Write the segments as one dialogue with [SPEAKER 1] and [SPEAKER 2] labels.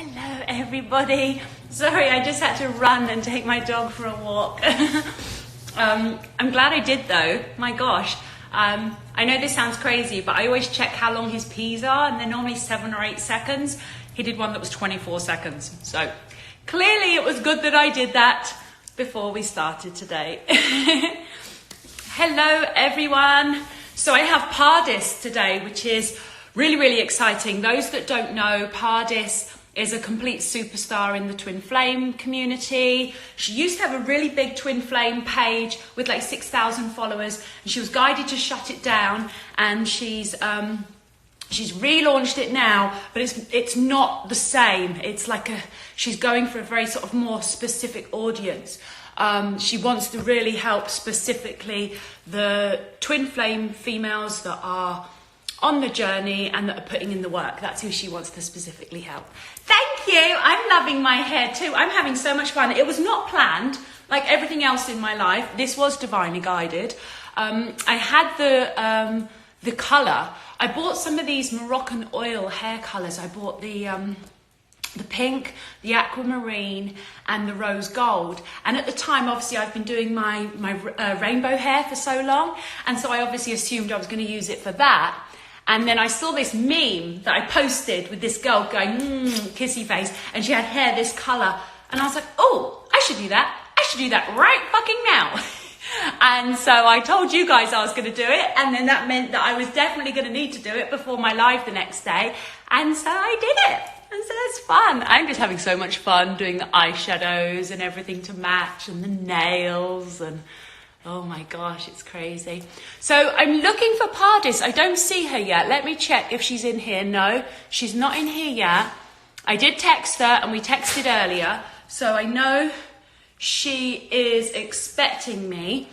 [SPEAKER 1] Hello everybody. Sorry, I just had to run and take my dog for a walk. I'm glad I did though, my gosh. I know this sounds crazy, but I always check how long his pees are and they're normally 7 or 8 seconds. He did one that was 24 seconds. So clearly it was good that I did that before we started today. Hello everyone. So I have Pardis today, which is really, really exciting. Those that don't know, Pardis is a complete superstar in the twin flame community. She used to have a really big twin flame page with like 6,000 followers, and she was guided to shut it down, and she's relaunched it now, but it's not the same. It's like she's going for a very sort of more specific audience. She wants to really help specifically the twin flame females that are on the journey and that are putting in the work. That's who she wants to specifically help. Thank you. I'm loving my hair too. I'm having so much fun. It was not planned like everything else in my life. This was divinely guided. I had the color. I bought some of these Moroccan oil hair colors. I bought the pink, the aquamarine, and the rose gold. And at the time, obviously, I've been doing my rainbow hair for so long, and so I obviously assumed I was going to use it for that. And then I saw this meme that I posted with this girl going, kissy face, and she had hair this color. And I was like, oh, I should do that. I should do that right fucking now. And so I told you guys I was going to do it. And then that meant that I was definitely going to need to do it before my live the next day. And so I did it. And so it's fun. I'm just having so much fun doing the eyeshadows and everything to match, and the nails, and oh my gosh, it's crazy. So I'm looking for Pardis. I don't see her yet. Let me check if she's in here. No, she's not in here yet. I did text her, and we texted earlier, so I know she is expecting me.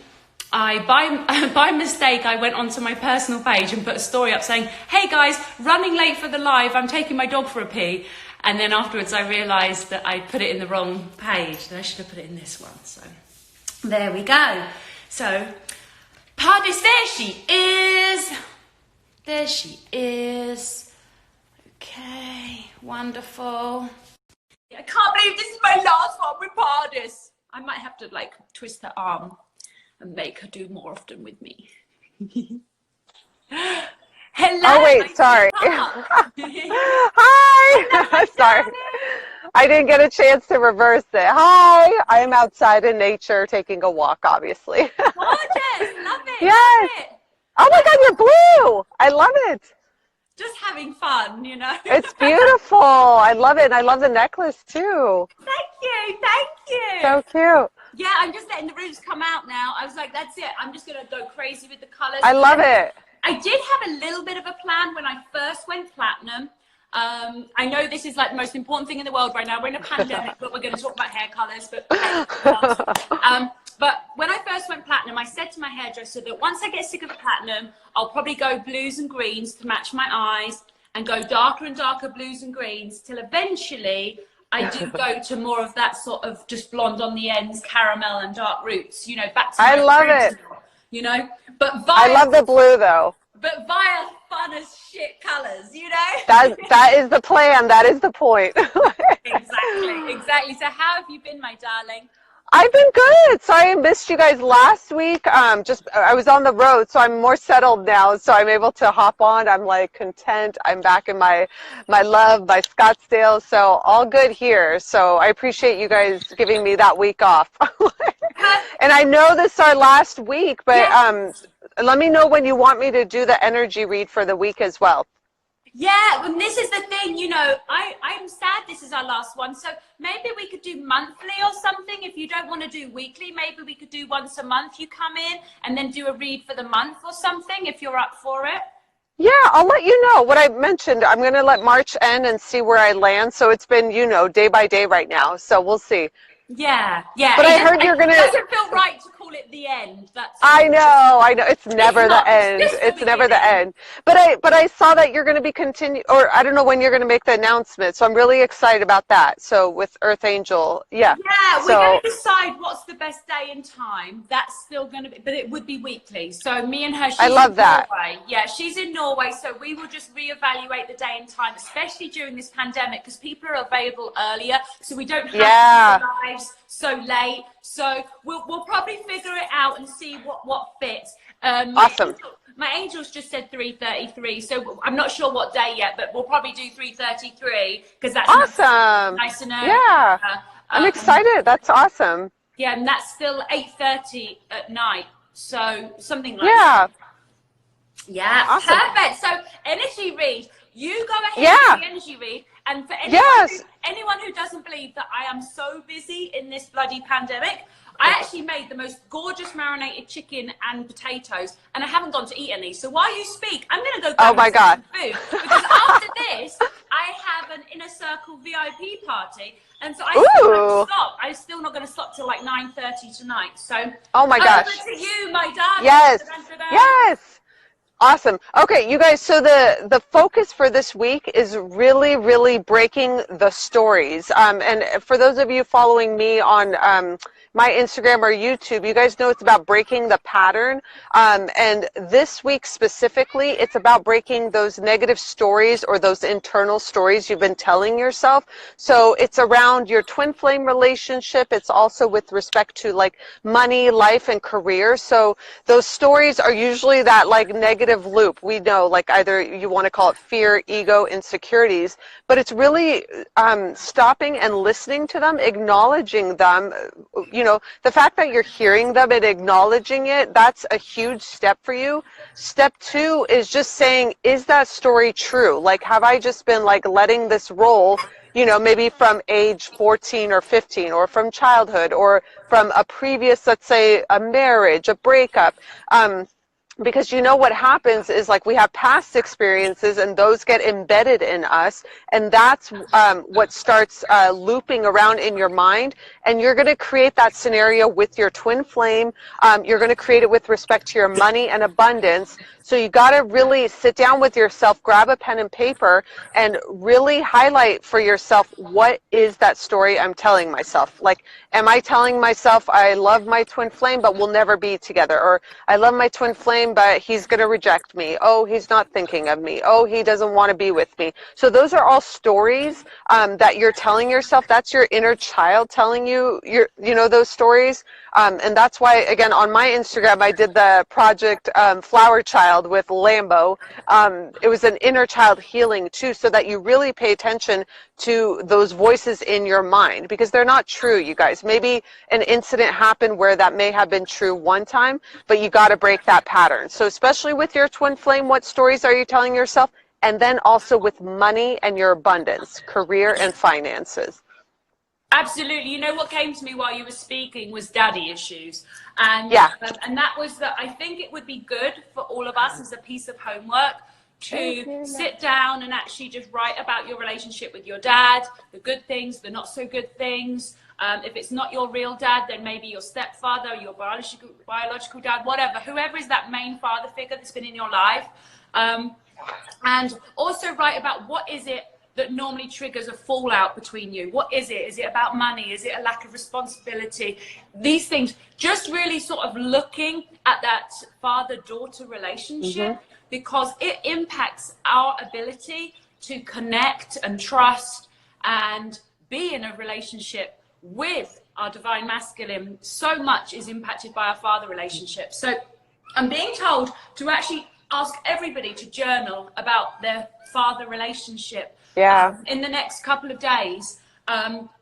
[SPEAKER 1] By mistake, I went onto my personal page and put a story up saying, hey guys, running late for the live, I'm taking my dog for a pee. And then afterwards I realised that I put it in the wrong page. I should have put it in this one. So there we go. So Pardis, there she is. There she is. Okay, wonderful. I can't believe this is my last one with Pardis. I might have to like twist her arm and make her do more often with me. Hello.
[SPEAKER 2] Oh wait, sorry. Hi. Sorry. I didn't get a chance to reverse it. Hi. I am outside in nature taking a walk, obviously.
[SPEAKER 1] Gorgeous. Love it.
[SPEAKER 2] Yes.
[SPEAKER 1] Love it.
[SPEAKER 2] Oh my God, you're blue. I love it.
[SPEAKER 1] Just having fun, you know.
[SPEAKER 2] It's beautiful. I love it. And I love the necklace too.
[SPEAKER 1] Thank you. Thank you.
[SPEAKER 2] So cute.
[SPEAKER 1] Yeah, I'm just letting the roots come out now. I was like, that's it. I'm just going to go crazy with the colors.
[SPEAKER 2] I love it.
[SPEAKER 1] I did have a little bit of a plan when I first went platinum. I know this is like the most important thing in the world right now. We're in a pandemic, but we're going to talk about hair colors. But when I first went platinum, I said to my hairdresser that once I get sick of the platinum, I'll probably go blues and greens to match my eyes, and go darker and darker blues and greens till eventually I do go to more of that sort of just blonde on the ends, caramel and dark roots, you know, back to
[SPEAKER 2] I love
[SPEAKER 1] original,
[SPEAKER 2] it.
[SPEAKER 1] you know, but
[SPEAKER 2] I love the blue though.
[SPEAKER 1] But via fun as shit colors, you know?
[SPEAKER 2] That is the plan. That is the point.
[SPEAKER 1] Exactly. So how have you been, my darling?
[SPEAKER 2] I've been good. Sorry I missed you guys last week. I was on the road, so I'm more settled now. So I'm able to hop on. I'm like content. I'm back in my love, my Scottsdale. So all good here. So I appreciate you guys giving me that week off. And I know this is our last week, but let me know when you want me to do the energy read for the week as well.
[SPEAKER 1] Yeah, well, this is the thing, you know, I'm sad this is our last one. So maybe we could do monthly or something. If you don't want to do weekly, maybe we could do once a month. You come in and then do a read for the month or something if you're up for it.
[SPEAKER 2] Yeah, I'll let you know. What I mentioned, I'm going to let March end and see where I land. So it's been, you know, day by day right now. So we'll see.
[SPEAKER 1] Yeah, yeah.
[SPEAKER 2] But I heard you're
[SPEAKER 1] It
[SPEAKER 2] gonna.
[SPEAKER 1] doesn't feel right to call it the end. That's
[SPEAKER 2] I know, I know. It's
[SPEAKER 1] it's
[SPEAKER 2] never the
[SPEAKER 1] not. It's
[SPEAKER 2] end.
[SPEAKER 1] just the
[SPEAKER 2] It's never the
[SPEAKER 1] beginning.
[SPEAKER 2] end. But I saw that you're going to be continue, or I don't know when you're going to make the announcement. So I'm really excited about that. So with Earth Angel, yeah.
[SPEAKER 1] Yeah, we're going
[SPEAKER 2] So
[SPEAKER 1] to decide what's the best day and time. That's still going to be, but it would be weekly. So me and her,
[SPEAKER 2] I
[SPEAKER 1] she's in
[SPEAKER 2] love that.
[SPEAKER 1] Norway. Yeah, she's in Norway. So we will just reevaluate the day and time, especially during this pandemic, because people are available earlier. So we don't have to
[SPEAKER 2] Yeah.
[SPEAKER 1] do lives so late. So we'll probably figure it out and see what fits.
[SPEAKER 2] Awesome.
[SPEAKER 1] My angel's just said 3:33, so I'm not sure what day yet, but we'll probably do 3:33 because that's
[SPEAKER 2] Awesome.
[SPEAKER 1] nice and early.
[SPEAKER 2] Yeah. I'm excited. That's awesome.
[SPEAKER 1] Yeah, and that's still 8:30 at night, so something like
[SPEAKER 2] Yeah.
[SPEAKER 1] that. Yeah,
[SPEAKER 2] Awesome.
[SPEAKER 1] perfect. So energy read. You go ahead
[SPEAKER 2] Yeah.
[SPEAKER 1] with the energy read, and for
[SPEAKER 2] Yes.
[SPEAKER 1] anyone who doesn't believe that I am so busy in this bloody pandemic, I actually made the most gorgeous marinated chicken and potatoes, and I haven't gone to eat any. So while you speak, I'm going to go
[SPEAKER 2] Oh
[SPEAKER 1] grab
[SPEAKER 2] my God.
[SPEAKER 1] some food, because after this, I have an inner circle VIP party, and so I still haven't stopped. I'm still not going to stop till like 9:30 tonight. So
[SPEAKER 2] Oh my gosh.
[SPEAKER 1] over to you, my darling.
[SPEAKER 2] Yes. Yes. Awesome. Okay, you guys, so the focus for this week is really breaking the stories. And for those of you following me on my Instagram or YouTube, you guys know it's about breaking the pattern. And this week specifically, it's about breaking those negative stories or those internal stories you've been telling yourself. So it's around your twin flame relationship. It's also with respect to like money, life, and career. So those stories are usually that like negative loop. We know, like, either you want to call it fear, ego, insecurities, but it's really stopping and listening to them, acknowledging them. You know, the fact that you're hearing them and acknowledging it, that's a huge step for you. Step 2 is just saying, is that story true? Like, have I just been like letting this roll, you know, maybe from age 14 or 15, or from childhood, or from a previous, let's say, a marriage, a breakup. Because you know what happens is, like, we have past experiences and those get embedded in us, and that's what starts looping around in your mind, and you're going to create that scenario with your twin flame. You're going to create it with respect to your money and abundance. So you got to really sit down with yourself, grab a pen and paper, and really highlight for yourself, what is that story I'm telling myself? Like, am I telling myself I love my twin flame but we'll never be together? Or I love my twin flame but he's going to reject me. Oh, he's not thinking of me. Oh, he doesn't want to be with me. So those are all stories that you're telling yourself. That's your inner child telling you, you know, those stories. And that's why, again, on my Instagram, I did the project Flower Child with Lambo. It was an inner child healing too, so that you really pay attention to those voices in your mind, because they're not true, you guys. Maybe an incident happened where that may have been true one time, but you got to break that pattern. So especially with your twin flame, what stories are you telling yourself? And then also with money and your abundance, career and finances.
[SPEAKER 1] Absolutely. You know, what came to me while you were speaking was daddy issues. And,
[SPEAKER 2] yeah.
[SPEAKER 1] And that was that I think it would be good for all of us as a piece of homework to sit down and actually just write about your relationship with your dad, the good things, the not so good things. If it's not your real dad, then maybe your stepfather, your biological dad, whatever, whoever is that main father figure that's been in your life. And also write about, what is it that normally triggers a fallout between you? What is it? Is it about money? Is it a lack of responsibility? These things, just really sort of looking at that father-daughter relationship, because it impacts our ability to connect and trust and be in a relationship with our divine masculine. So much is impacted by our father relationship. So I'm being told to actually ask everybody to journal about their father relationship in the next couple of days,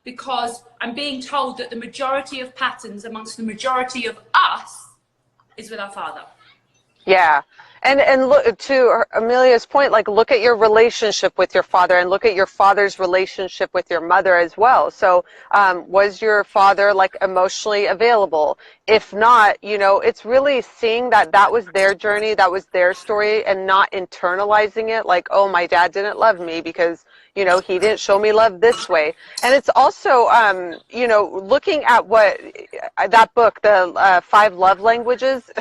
[SPEAKER 1] because I'm being told that the majority of patterns amongst the majority of us is with our father. Yeah.
[SPEAKER 2] And look, to Amelia's point, like, look at your relationship with your father, and look at your father's relationship with your mother as well. So was your father like emotionally available? If not, you know, it's really seeing that that was their journey, that was their story, and not internalizing it like, oh, my dad didn't love me because, You know, he didn't show me love this way. And it's also, you know, looking at what that book, the 5 love languages,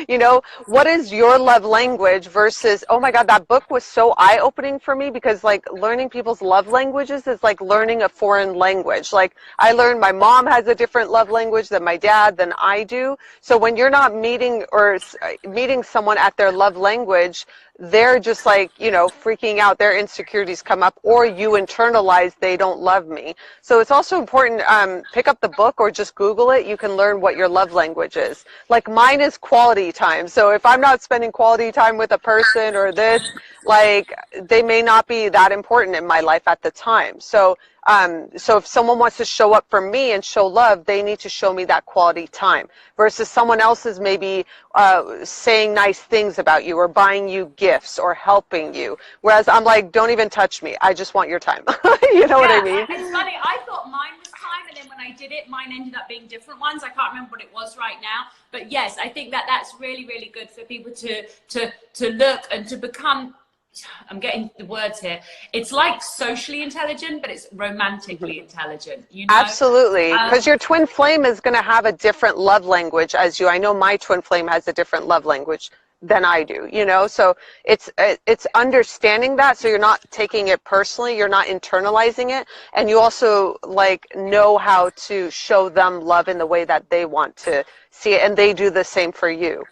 [SPEAKER 2] you know, what is your love language versus, oh my God, that book was so eye-opening for me, because like learning people's love languages is like learning a foreign language. Like I learned my mom has a different love language than my dad, than I do. So when you're not meeting someone at their love language, they're just like, you know, freaking out, their insecurities come up, or you internalize they don't love me. So it's also important, pick up the book or just Google it. You can learn what your love language is. Like mine is quality time. So if I'm not spending quality time with a person or this, like they may not be that important in my life at the time. So so if someone wants to show up for me and show love, they need to show me that quality time, versus someone else is maybe saying nice things about you or buying you gifts or helping you. Whereas I'm like, don't even touch me. I just want your time. You know what I mean?
[SPEAKER 1] It's funny. I thought mine was time, and then when I did it, mine ended up being different ones. I can't remember what it was right now. But yes, I think that that's really, really good for people to look and to become, I'm getting the words here. It's like socially intelligent, but it's romantically intelligent. You know?
[SPEAKER 2] Absolutely, because your twin flame is going to have a different love language as you. I know my twin flame has a different love language than I do, you know, so it's understanding that, so you're not taking it personally, you're not internalizing it, and you also like know how to show them love in the way that they want to see it, and they do the same for you.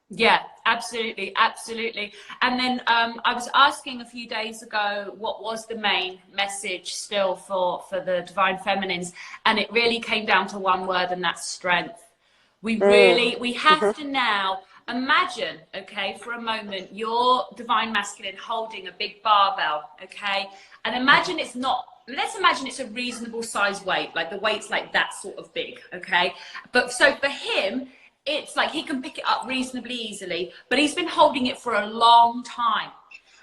[SPEAKER 1] Yeah, absolutely, absolutely. And then I was asking a few days ago what was the main message still for the Divine Feminines, and it really came down to one word, and that's strength. We have to now imagine, okay, for a moment, your Divine Masculine holding a big barbell, okay, and imagine it's not, let's imagine it's a reasonable size weight, like the weight's like that sort of big, okay, but so for him, it's like he can pick it up reasonably easily, but he's been holding it for a long time.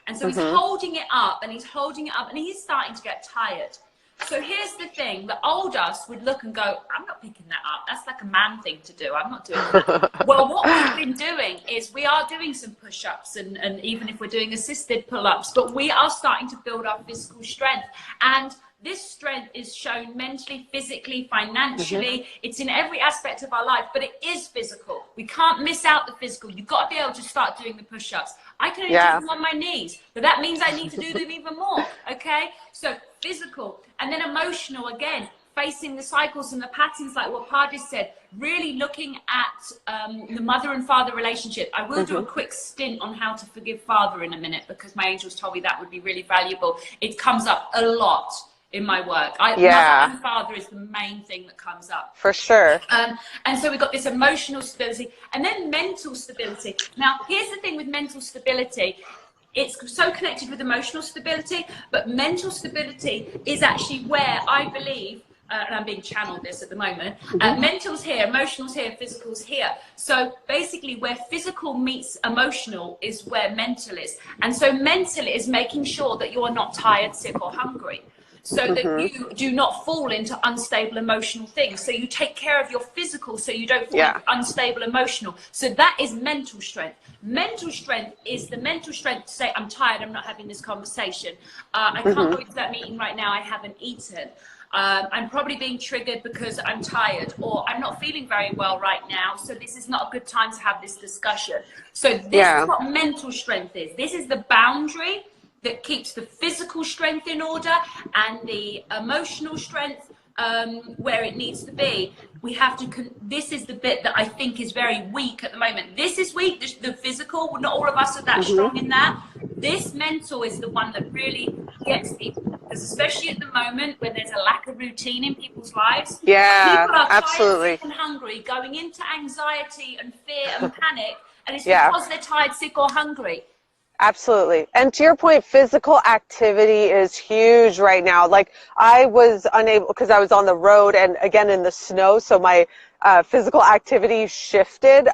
[SPEAKER 1] And so he's holding it up and he's holding it up and he's starting to get tired. So here's the thing, the old us would look and go, I'm not picking that up. That's like a man thing to do. I'm not doing that. Well, what we've been doing is we are doing some push-ups and even if we're doing assisted pull-ups, but we are starting to build our physical strength. And this strength is shown mentally, physically, financially. It's in every aspect of our life, but it is physical. We can't miss out the physical. You've got to be able to start doing the push-ups. I can only do them on my knees, but that means I need to do them even more, okay? So physical, and then emotional again, facing the cycles and the patterns like what Pardis said, really looking at the mother and father relationship. I will do a quick stint on how to forgive father in a minute because my angels told me that would be really valuable. It comes up a lot in my work. Mother and father is the main thing that comes up. For sure. And so we've got this emotional stability and then mental stability. Now, here's the thing with mental stability. It's so connected with emotional stability, but mental stability is actually where I believe, and I'm being channeled this at the moment, mental's here, emotional's here, physical's here. So basically where physical meets emotional is where mental is. And so mental is making sure that you are not tired, sick or hungry, so that you do not fall into unstable emotional things. So you take care of your physical so you don't fall into unstable emotional. So that is mental strength. Mental strength is the mental strength to say, I'm tired, I'm not having this conversation. I can't go into that meeting right now, I haven't eaten. I'm probably being triggered because I'm tired, or I'm not feeling very well right now, so this is not a good time to have this discussion. So this is what mental strength is. This is the boundary that keeps the physical strength in order and the emotional strength where it needs to be. We have to, this is the bit that I think is very weak at the moment. This is weak, the physical, not all of us are that strong in that. This mental is the one that really gets people, because especially at the moment when there's a lack of routine in people's lives, people are tired, sick and hungry, going into anxiety and fear and panic, and it's because they're tired, sick or hungry.
[SPEAKER 2] Absolutely. And to your point, physical activity is huge right now. Like I was unable, because I was on the road and again in the snow, so my physical activity shifted.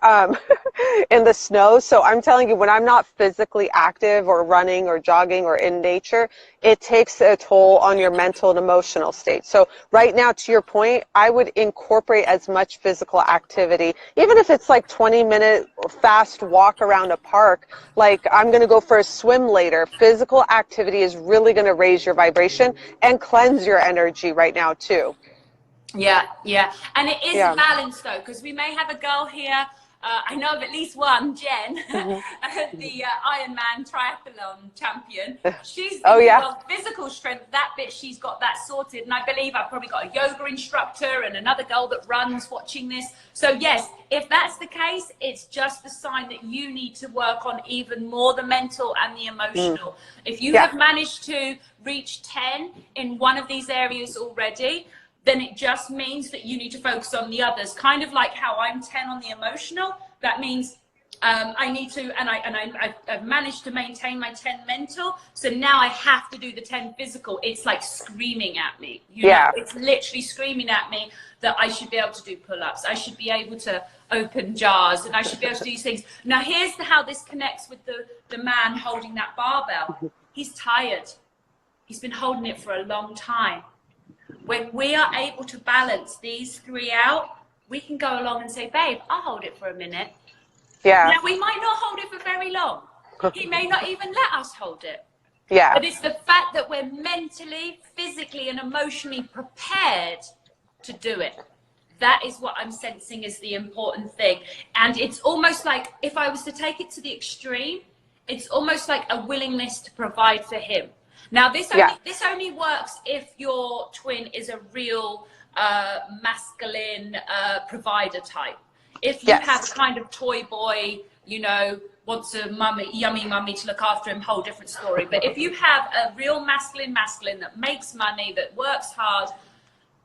[SPEAKER 2] in the snow. So I'm telling you, when I'm not physically active or running or jogging or in nature, it takes a toll on your mental and emotional state. So right now, to your point, I would incorporate as much physical activity, even if it's like 20-minute fast walk around a park. Like, I'm going to go for a swim later. Physical activity is really going to raise your vibration and cleanse your energy right now too.
[SPEAKER 1] Yeah, yeah. And it is a
[SPEAKER 2] Yeah.
[SPEAKER 1] balance though, because we may have a girl here, I know of at least one, Jen, the Ironman triathlon champion. She's
[SPEAKER 2] Oh, yeah.
[SPEAKER 1] well, physical strength, that bit, she's got that sorted. And I believe I've probably got a yoga instructor and another girl that runs watching this. So yes, if that's the case, it's just a sign that you need to work on even more the mental and the emotional. If you have managed to reach 10 in one of these areas already, then it just means that you need to focus on the others. Kind of like how I'm 10 on the emotional. That means I need to, and I've managed to maintain my 10 mental. So now I have to do the 10 physical. It's like screaming at me. You know, it's literally screaming at me that I should be able to do pull-ups. I should be able to open jars, and I should be able to do these things. Now here's how this connects with the man holding that barbell. He's tired. He's been holding it for a long time. When we are able to balance these three out, we can go along and say, babe, I'll hold it for a minute.
[SPEAKER 2] Yeah.
[SPEAKER 1] Now, we might not hold it for very long. He may not even let us hold it.
[SPEAKER 2] Yeah.
[SPEAKER 1] But it's the fact that we're mentally, physically, and emotionally prepared to do it. That is what I'm sensing is the important thing. And it's almost like, if I was to take it to the extreme, it's almost like a willingness to provide for him. Now, this only works if your twin is a real masculine provider type. If you have kind of toy boy, you know, wants a mummy, yummy mummy to look after him, whole different story. But if you have a real masculine that makes money, that works hard,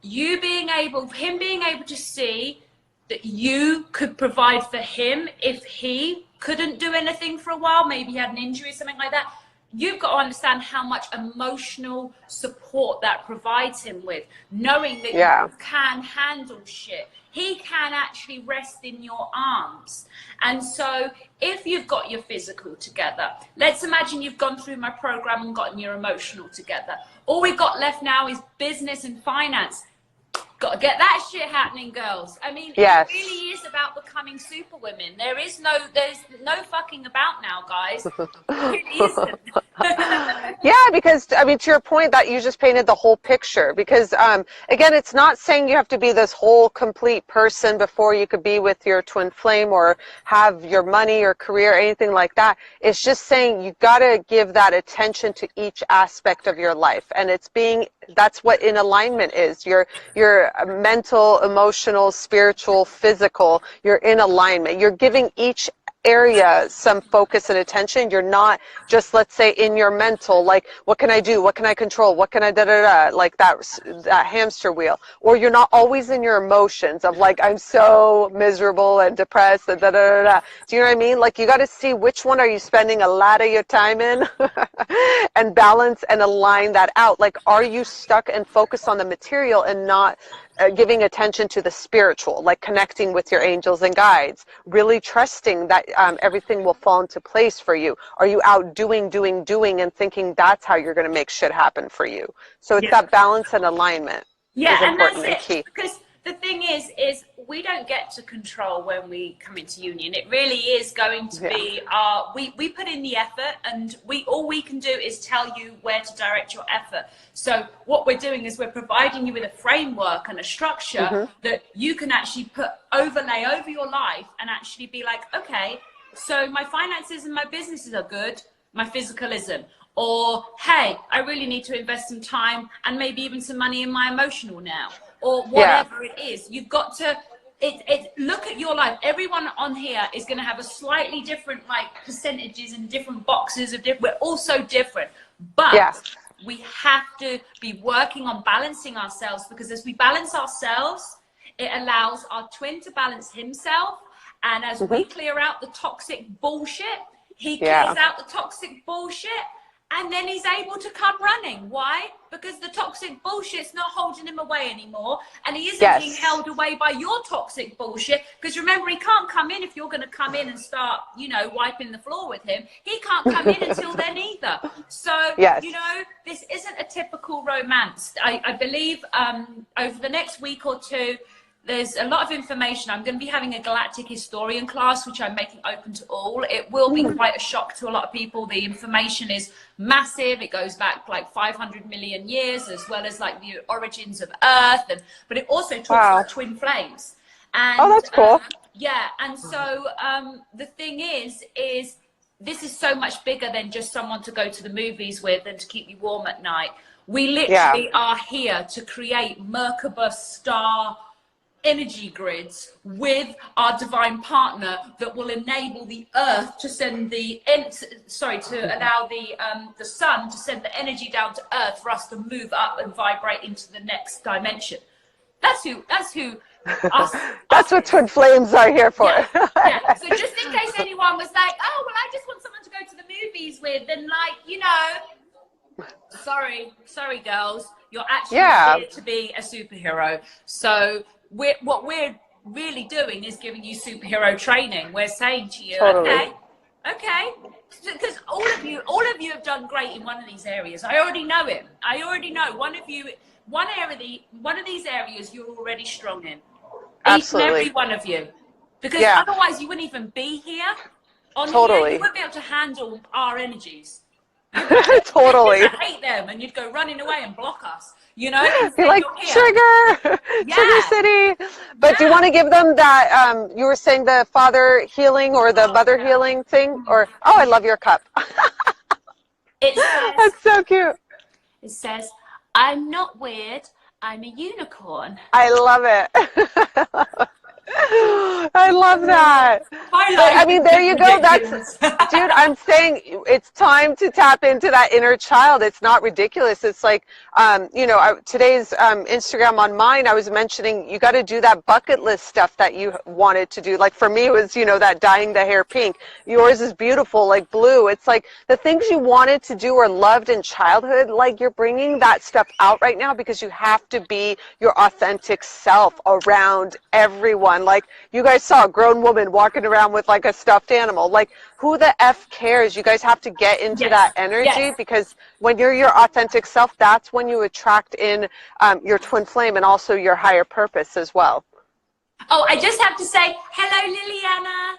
[SPEAKER 1] him being able to see that you could provide for him if he couldn't do anything for a while, maybe he had an injury or something like that. You've got to understand how much emotional support that provides him with, knowing that you can handle shit. He can actually rest in your arms. And so if you've got your physical together, let's imagine you've gone through my program and gotten your emotional together. All we've got left now is business and finance. Got to get that shit happening, girls. I mean, it really is about becoming super women. There's no fucking about now, guys. It really isn't.
[SPEAKER 2] Yeah, because I mean, to your point, that you just painted the whole picture. Because again, it's not saying you have to be this whole complete person before you could be with your twin flame or have your money or career or anything like that. It's just saying you got to give that attention to each aspect of your life, and that's what in alignment is. Your mental, emotional, spiritual, physical. You're in alignment. You're giving each area some focus and attention. You're not just, let's say, in your mental, like, what can I do? What can I control? What can I like that hamster wheel. Or you're not always in your emotions of like, I'm so miserable and depressed and Do you know what I mean? Like, you got to see which one are you spending a lot of your time in and balance and align that out. Like, are you stuck and focused on the material and not giving attention to the spiritual, like connecting with your angels and guides, really trusting that everything will fall into place for you? Are you out doing and thinking that's how you're going to make shit happen for you? So it's that balance and alignment is important and key.
[SPEAKER 1] Because the thing is we don't get to control when we come into union. It really is going to be we put in the effort, and all we can do is tell you where to direct your effort. So what we're doing is we're providing you with a framework and a structure that you can actually overlay over your life and actually be like, okay, so my finances and my businesses are good, my physical isn't. Or, hey, I really need to invest some time and maybe even some money in my emotional now. Or whatever it is. You've got to look at your life. Everyone on here is going to have a slightly different percentages and different boxes of different. We're all so different. But we have to be working on balancing ourselves, because as we balance ourselves, it allows our twin to balance himself. And as we clear out the toxic bullshit, he clears out the toxic bullshit. And then he's able to come running. Why? Because the toxic bullshit's not holding him away anymore. And he isn't being held away by your toxic bullshit. Because remember, he can't come in if you're going to come in and start, you know, wiping the floor with him. He can't come in until then either. So, you know, this isn't a typical romance. I believe over the next week or two, there's a lot of information. I'm going to be having a galactic historian class, which I'm making open to all. It will be quite a shock to a lot of people. The information is massive. It goes back like 500 million years, as well as like the origins of Earth. But it also talks about twin flames. And,
[SPEAKER 2] that's cool.
[SPEAKER 1] Yeah. And so the thing is this is so much bigger than just someone to go to the movies with and to keep you warm at night. We literally are here to create Merkaba star energy grids with our divine partner that will enable the earth to send the allow the sun to send the energy down to earth for us to move up and vibrate into the next dimension. That's who
[SPEAKER 2] that's what twin flames are here for.
[SPEAKER 1] Yeah. So just in case anyone was like, oh well, I just want someone to go to the movies with, and like, you know, sorry girls, you're actually here to be a superhero. So what we're really doing is giving you superhero training. We're saying to you, okay, because all of you have done great in one of these areas. I already know it. I already know one of these areas you're already strong in. Each and every one of you, because otherwise you wouldn't even be here. Here, you wouldn't be able to handle our energies.
[SPEAKER 2] Totally.
[SPEAKER 1] You'd hate them, and you'd go running away and block us. You know,
[SPEAKER 2] you're like, Trigger City. But do you want to give them that, you were saying the father healing or the mother healing thing? Or, I love your cup.
[SPEAKER 1] It says,
[SPEAKER 2] that's so cute.
[SPEAKER 1] It says, I'm not weird, I'm a unicorn.
[SPEAKER 2] I love it. I love that. I mean, there you go. That's, dude, I'm saying it's time to tap into that inner child. It's not ridiculous. It's like, you know, today's Instagram on mine, I was mentioning you got to do that bucket list stuff that you wanted to do. Like for me, it was, you know, that dyeing the hair pink. Yours is beautiful, like blue. It's like the things you wanted to do or loved in childhood, like you're bringing that stuff out right now because you have to be your authentic self around everyone. Like you guys saw a grown woman walking around with like a stuffed animal. Like who the F cares? You guys have to get into that energy because when you're your authentic self, that's when you attract in your twin flame and also your higher purpose as well.
[SPEAKER 1] Oh, I just have to say, hello, Liliana.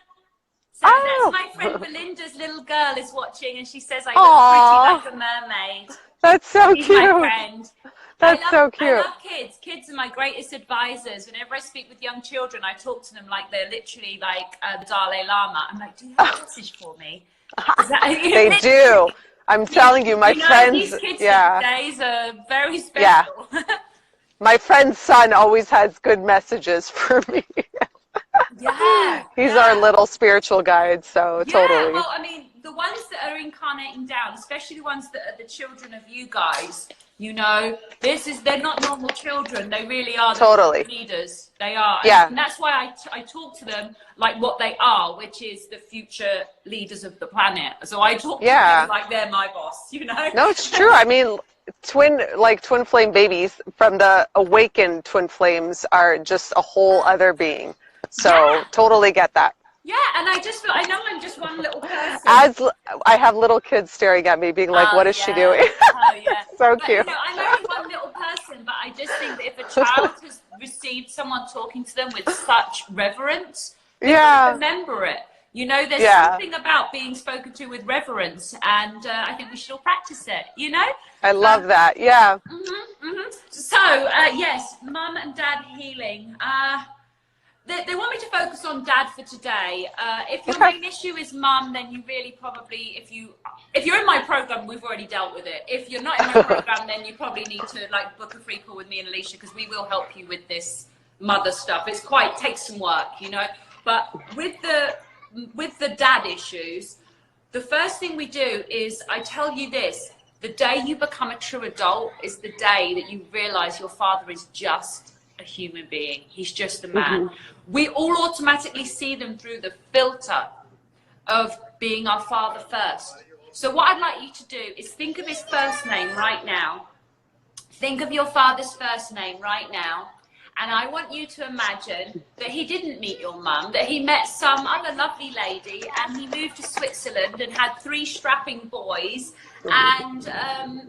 [SPEAKER 1] So that's my friend Belinda's little girl is watching and she says I look pretty like a mermaid.
[SPEAKER 2] That's so
[SPEAKER 1] She's
[SPEAKER 2] cute.
[SPEAKER 1] my friend.
[SPEAKER 2] That's so cute.
[SPEAKER 1] I love kids. Kids are my greatest advisors. Whenever I speak with young children, I talk to them like they're literally like the Dalai Lama. I'm like, do you have a message for me?
[SPEAKER 2] They do. I'm telling you, my friends.
[SPEAKER 1] These kids these days are very special.
[SPEAKER 2] Yeah. My friend's son always has good messages for me. He's our little spiritual guide, so totally.
[SPEAKER 1] Well, I mean, the ones that are incarnating down, especially the ones that are the children of you guys, you know, they're not normal children. They really are the leaders. They are. And that's why I talk to them like what they are, which is the future leaders of the planet. So I talk to them like they're my boss, you know?
[SPEAKER 2] No, it's true. I mean, twin flame babies from the awakened twin flames are just a whole other being. So totally get that.
[SPEAKER 1] Yeah, and I know I'm just one little person.
[SPEAKER 2] As I have little kids staring at me, being like, "What is she doing?" So cute.
[SPEAKER 1] You know, I'm only one little person, but I just think that if a child has received someone talking to them with such reverence, they will remember it. You know, there's something about being spoken to with reverence, and I think we should all practice it. You know.
[SPEAKER 2] I love that. Yeah.
[SPEAKER 1] So yes, mum and dad healing. They want me to focus on dad for today. If your main issue is mum, then you really probably, if you're in my program, we've already dealt with it. If you're not in my program, then you probably need to like book a free call with me and Alicia because we will help you with this mother stuff. It takes some work, you know. But with the dad issues, the first thing we do is I tell you this: the day you become a true adult is the day that you realize your father is just a human being. He's just a man. We all automatically see them through the filter of being our father first. So what I'd like you to do is think of his first name right now. Think of your father's first name right now. And I want you to imagine that he didn't meet your mum, that he met some other lovely lady and he moved to Switzerland and had 3 strapping boys and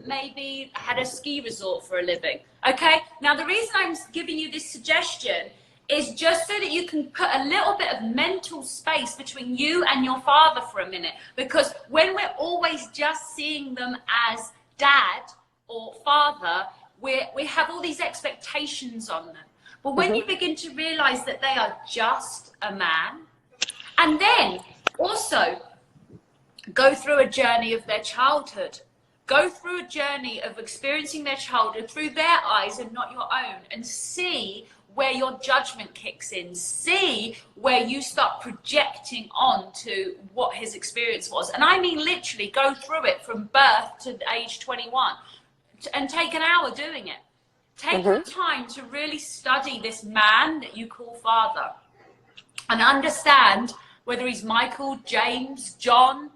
[SPEAKER 1] maybe had a ski resort for a living. Okay, now the reason I'm giving you this suggestion is just so that you can put a little bit of mental space between you and your father for a minute. Because when we're always just seeing them as dad or father, we have all these expectations on them. But when you begin to realize that they are just a man, and then also go through a journey of their childhood, go through a journey of experiencing their childhood through their eyes and not your own, and see where your judgment kicks in, see where you start projecting on to what his experience was. And I mean literally go through it from birth to age 21 and take an hour doing it. Take the time to really study this man that you call father and understand whether he's Michael, James, John,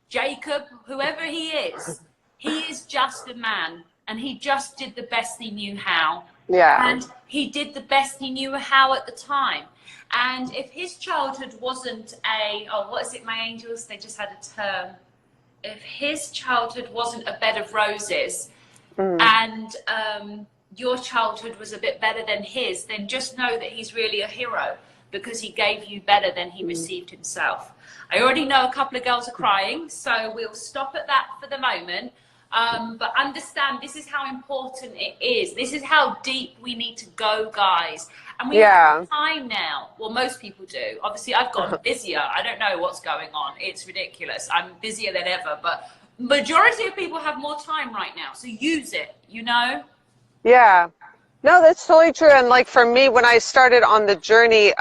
[SPEAKER 1] Jacob, whoever he is just a man, and he just did the best he knew how.
[SPEAKER 2] Yeah.
[SPEAKER 1] And he did the best he knew how at the time. And if his childhood wasn't what is it, my angels? They just had a term. If his childhood wasn't a bed of roses and your childhood was a bit better than his, then just know that he's really a hero because he gave you better than he received himself. I already know a couple of girls are crying, so we'll stop at that for the moment. But understand this is how important it is. This is how deep we need to go, guys. And we have time now. Well, most people do. Obviously, I've gotten busier. I don't know what's going on. It's ridiculous. I'm busier than ever. But majority of people have more time right now. So use it, you know?
[SPEAKER 2] Yeah. No, that's totally true. And like for me, when I started on the journey,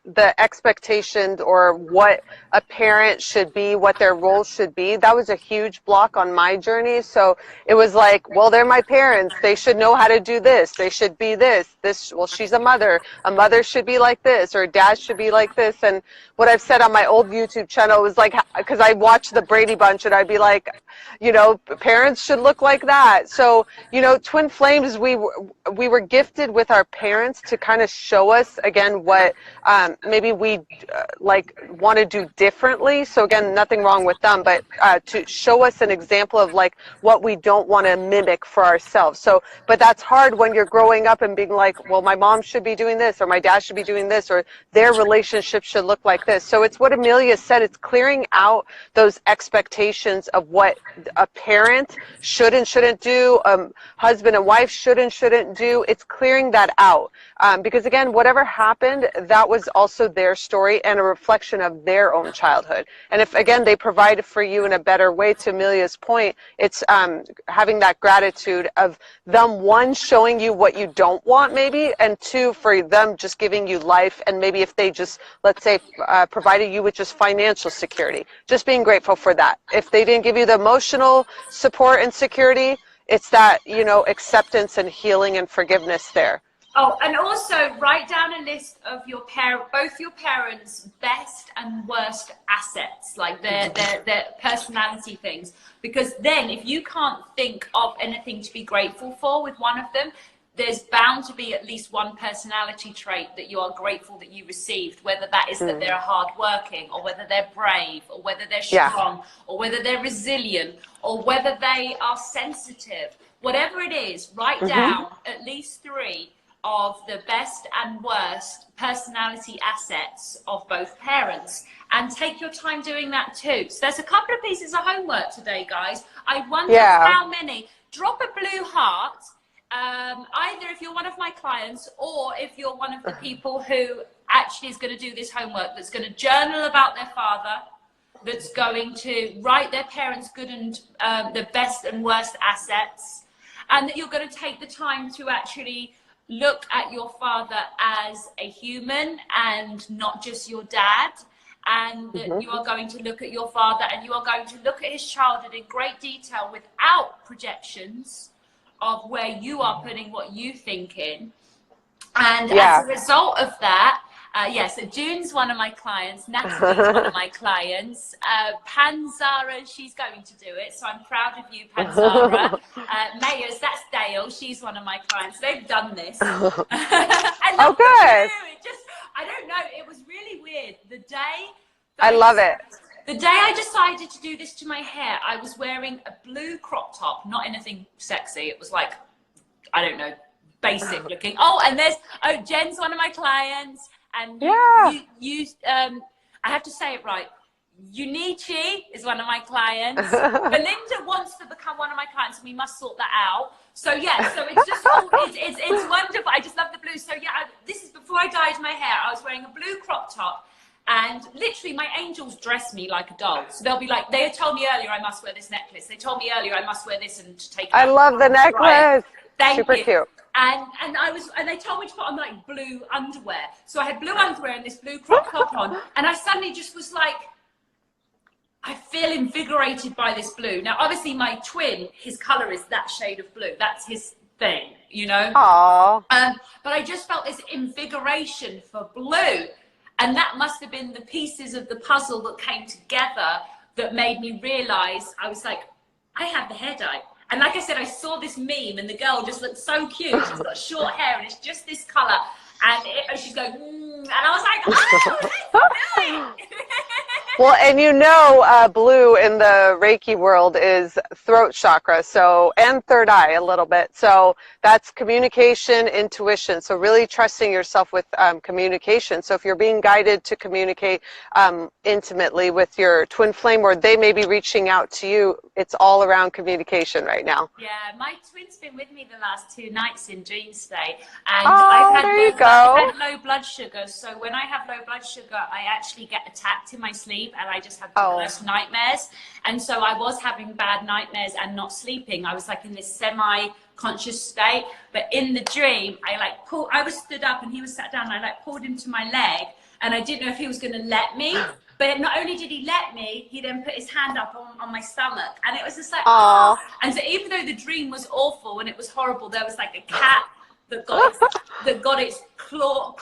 [SPEAKER 2] the expectations or what a parent should be, what their role should be, that was a huge block on my journey. So it was like, well, they're my parents. They should know how to do this. They should be this. Well, she's a mother. A mother should be like this, or a dad should be like this. And what I've said on my old YouTube channel was like, because I watched the Brady Bunch and I'd be like, you know, parents should look like that. So, you know, Twin Flames, we were gifted with our parents to kind of show us again what maybe we like want to do differently. So again, nothing wrong with them, but to show us an example of like what we don't want to mimic for ourselves. So, but that's hard when you're growing up and being like, well, my mom should be doing this, or my dad should be doing this, or their relationship should look like this. So it's what Amelia said, it's clearing out those expectations of what a parent should and shouldn't do, husband and wife should and shouldn't do. It's clearing that out because again, whatever happened, that was also their story and a reflection of their own childhood. And if again they provided for you in a better way, to Amelia's point, it's having that gratitude of them, one, showing you what you don't want maybe, and two, for them just giving you life. And maybe if they just, let's say, provided you with just financial security, just being grateful for that. If they didn't give you the emotional support and security, it's that, you know, acceptance and healing and forgiveness there.
[SPEAKER 1] Oh, and also write down a list of both your parents' best and worst assets, like their personality things. Because then if you can't think of anything to be grateful for with one of them, there's bound to be at least one personality trait that you are grateful that you received, whether that is that they're hardworking, or whether they're brave, or whether they're strong, or whether they're resilient, or whether they are sensitive. Whatever it is, write down at least 3 of the best and worst personality assets of both parents, and take your time doing that too. So there's a couple of pieces of homework today, guys. I wonder how many. Drop a blue heart. Either if you're one of my clients, or if you're one of the people who actually is going to do this homework, that's going to journal about their father, that's going to write their parents' good and the best and worst assets, and that you're going to take the time to actually look at your father as a human and not just your dad, and that you are going to look at your father and you are going to look at his childhood in great detail without projections of where you are putting what you think in. And as a result of that, So June's one of my clients. Natalie's one of my clients. Panzara, she's going to do it. So I'm proud of you, Panzara. Mayors, that's Dale. She's one of my clients. They've done this. I love
[SPEAKER 2] good.
[SPEAKER 1] it. Just, I don't know. It was really weird. The day.
[SPEAKER 2] I love it.
[SPEAKER 1] The day I decided to do this to my hair, I was wearing a blue crop top, not anything sexy. It was like, I don't know, basic looking. Oh, and Jen's one of my clients. And I have to say it right. Unichi is one of my clients. Belinda wants to become one of my clients, and we must sort that out. So yeah, so it's just it's wonderful. I just love the blue. So yeah, this is before I dyed my hair. I was wearing a blue crop top, and literally my angels dress me like a doll. So they'll be like, they told me earlier I must wear this necklace. They told me earlier I must wear this and to take it
[SPEAKER 2] I love the necklace.
[SPEAKER 1] Right. Thank
[SPEAKER 2] Super
[SPEAKER 1] you.
[SPEAKER 2] Cute.
[SPEAKER 1] And they told me to put on like blue underwear. So I had blue underwear and this blue crop top on, and I suddenly just was like, I feel invigorated by this blue. Now, obviously, my twin, his color is that shade of blue. That's his thing, you know.
[SPEAKER 2] Aww.
[SPEAKER 1] But I just felt this invigoration for blue, and that must have been the pieces of the puzzle that came together that made me realize I was like, I have the hair dye. And like I said, I saw this meme and the girl just looked so cute. She's got short hair and it's just this color. And she's going, and I was like, oh, that's good.
[SPEAKER 2] Well, and you know, blue in the Reiki world is throat chakra, so, and third eye a little bit. So that's communication, intuition. So really trusting yourself with communication. So if you're being guided to communicate intimately with your twin flame, or they may be reaching out to you, it's all around communication right now.
[SPEAKER 1] Yeah, my twin's been with me the last 2 nights in dream state, and I've had low blood sugar. So when I have low blood sugar, I actually get attacked in my sleep, and I just have the worst nightmares. And so I was having bad nightmares and not sleeping. I was like in this semi-conscious state, but in the dream, I was stood up and he was sat down, and I pulled him to my leg, and I didn't know if he was going to let me. But not only did he let me, he then put his hand up on my stomach. And it was just like, oh. And so even though the dream was awful and it was horrible, there was like a cat that got its claw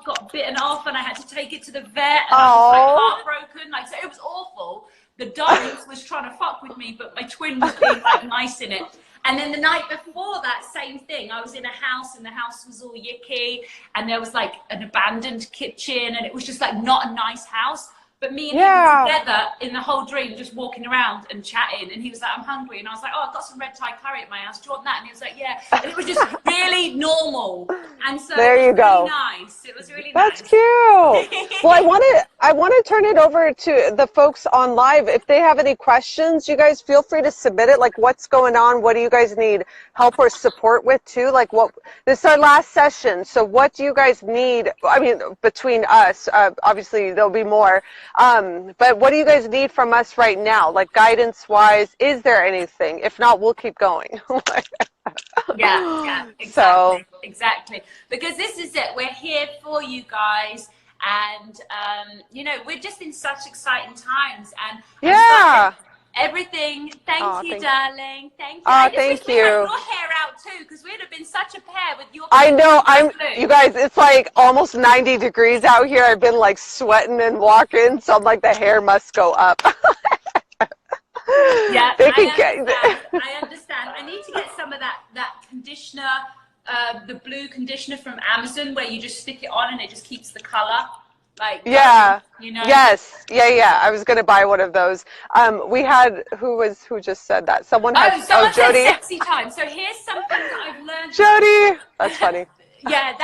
[SPEAKER 1] got bitten off, and I had to take it to the vet, and I was like heartbroken. Like, so it was awful. The dogs was trying to fuck with me, but my twin was being like nice in it. And then the night before that, same thing. I was in a house, and the house was all yicky, and there was like an abandoned kitchen, and it was just like not a nice house. But me and him were together in the whole dream, just walking around and chatting. And he was like, I'm hungry. And I was like, oh, I've got some red Thai curry at my house. Do you want that? And he was like, yeah. And it was just really normal. And so
[SPEAKER 2] there
[SPEAKER 1] it was
[SPEAKER 2] you go.
[SPEAKER 1] Really nice. It was really
[SPEAKER 2] nice. That's cute. Well, I want to turn it over to the folks on live. If they have any questions, you guys feel free to submit it. Like, what's going on? What do you guys need help or support with too? Like, this is our last session. So what do you guys need? I mean, between us, obviously there'll be more. But what do you guys need from us right now? Like, guidance wise, is there anything? If not, we'll keep going.
[SPEAKER 1] Yeah, exactly. Exactly. Because this is it. We're here for you guys. And, you know, we're just in such exciting times. And everything. Thank you, darling. Thank you.
[SPEAKER 2] Oh, thank you.
[SPEAKER 1] We had your hair out too, because we'd have been such a pair with your.
[SPEAKER 2] I know. You guys, it's like almost 90 degrees out here. I've been like sweating and walking, so I'm like, the hair must go up.
[SPEAKER 1] Yeah, I understand. I need to get some of that conditioner, the blue conditioner from Amazon, where you just stick it on and it just keeps the color. Like, you know. Yes.
[SPEAKER 2] Yeah. I was gonna buy one of those. We had who just said that? Someone
[SPEAKER 1] said
[SPEAKER 2] Jody.
[SPEAKER 1] Sexy time. So here's something that I've learned.
[SPEAKER 2] Jody, that's funny.
[SPEAKER 1] Yeah,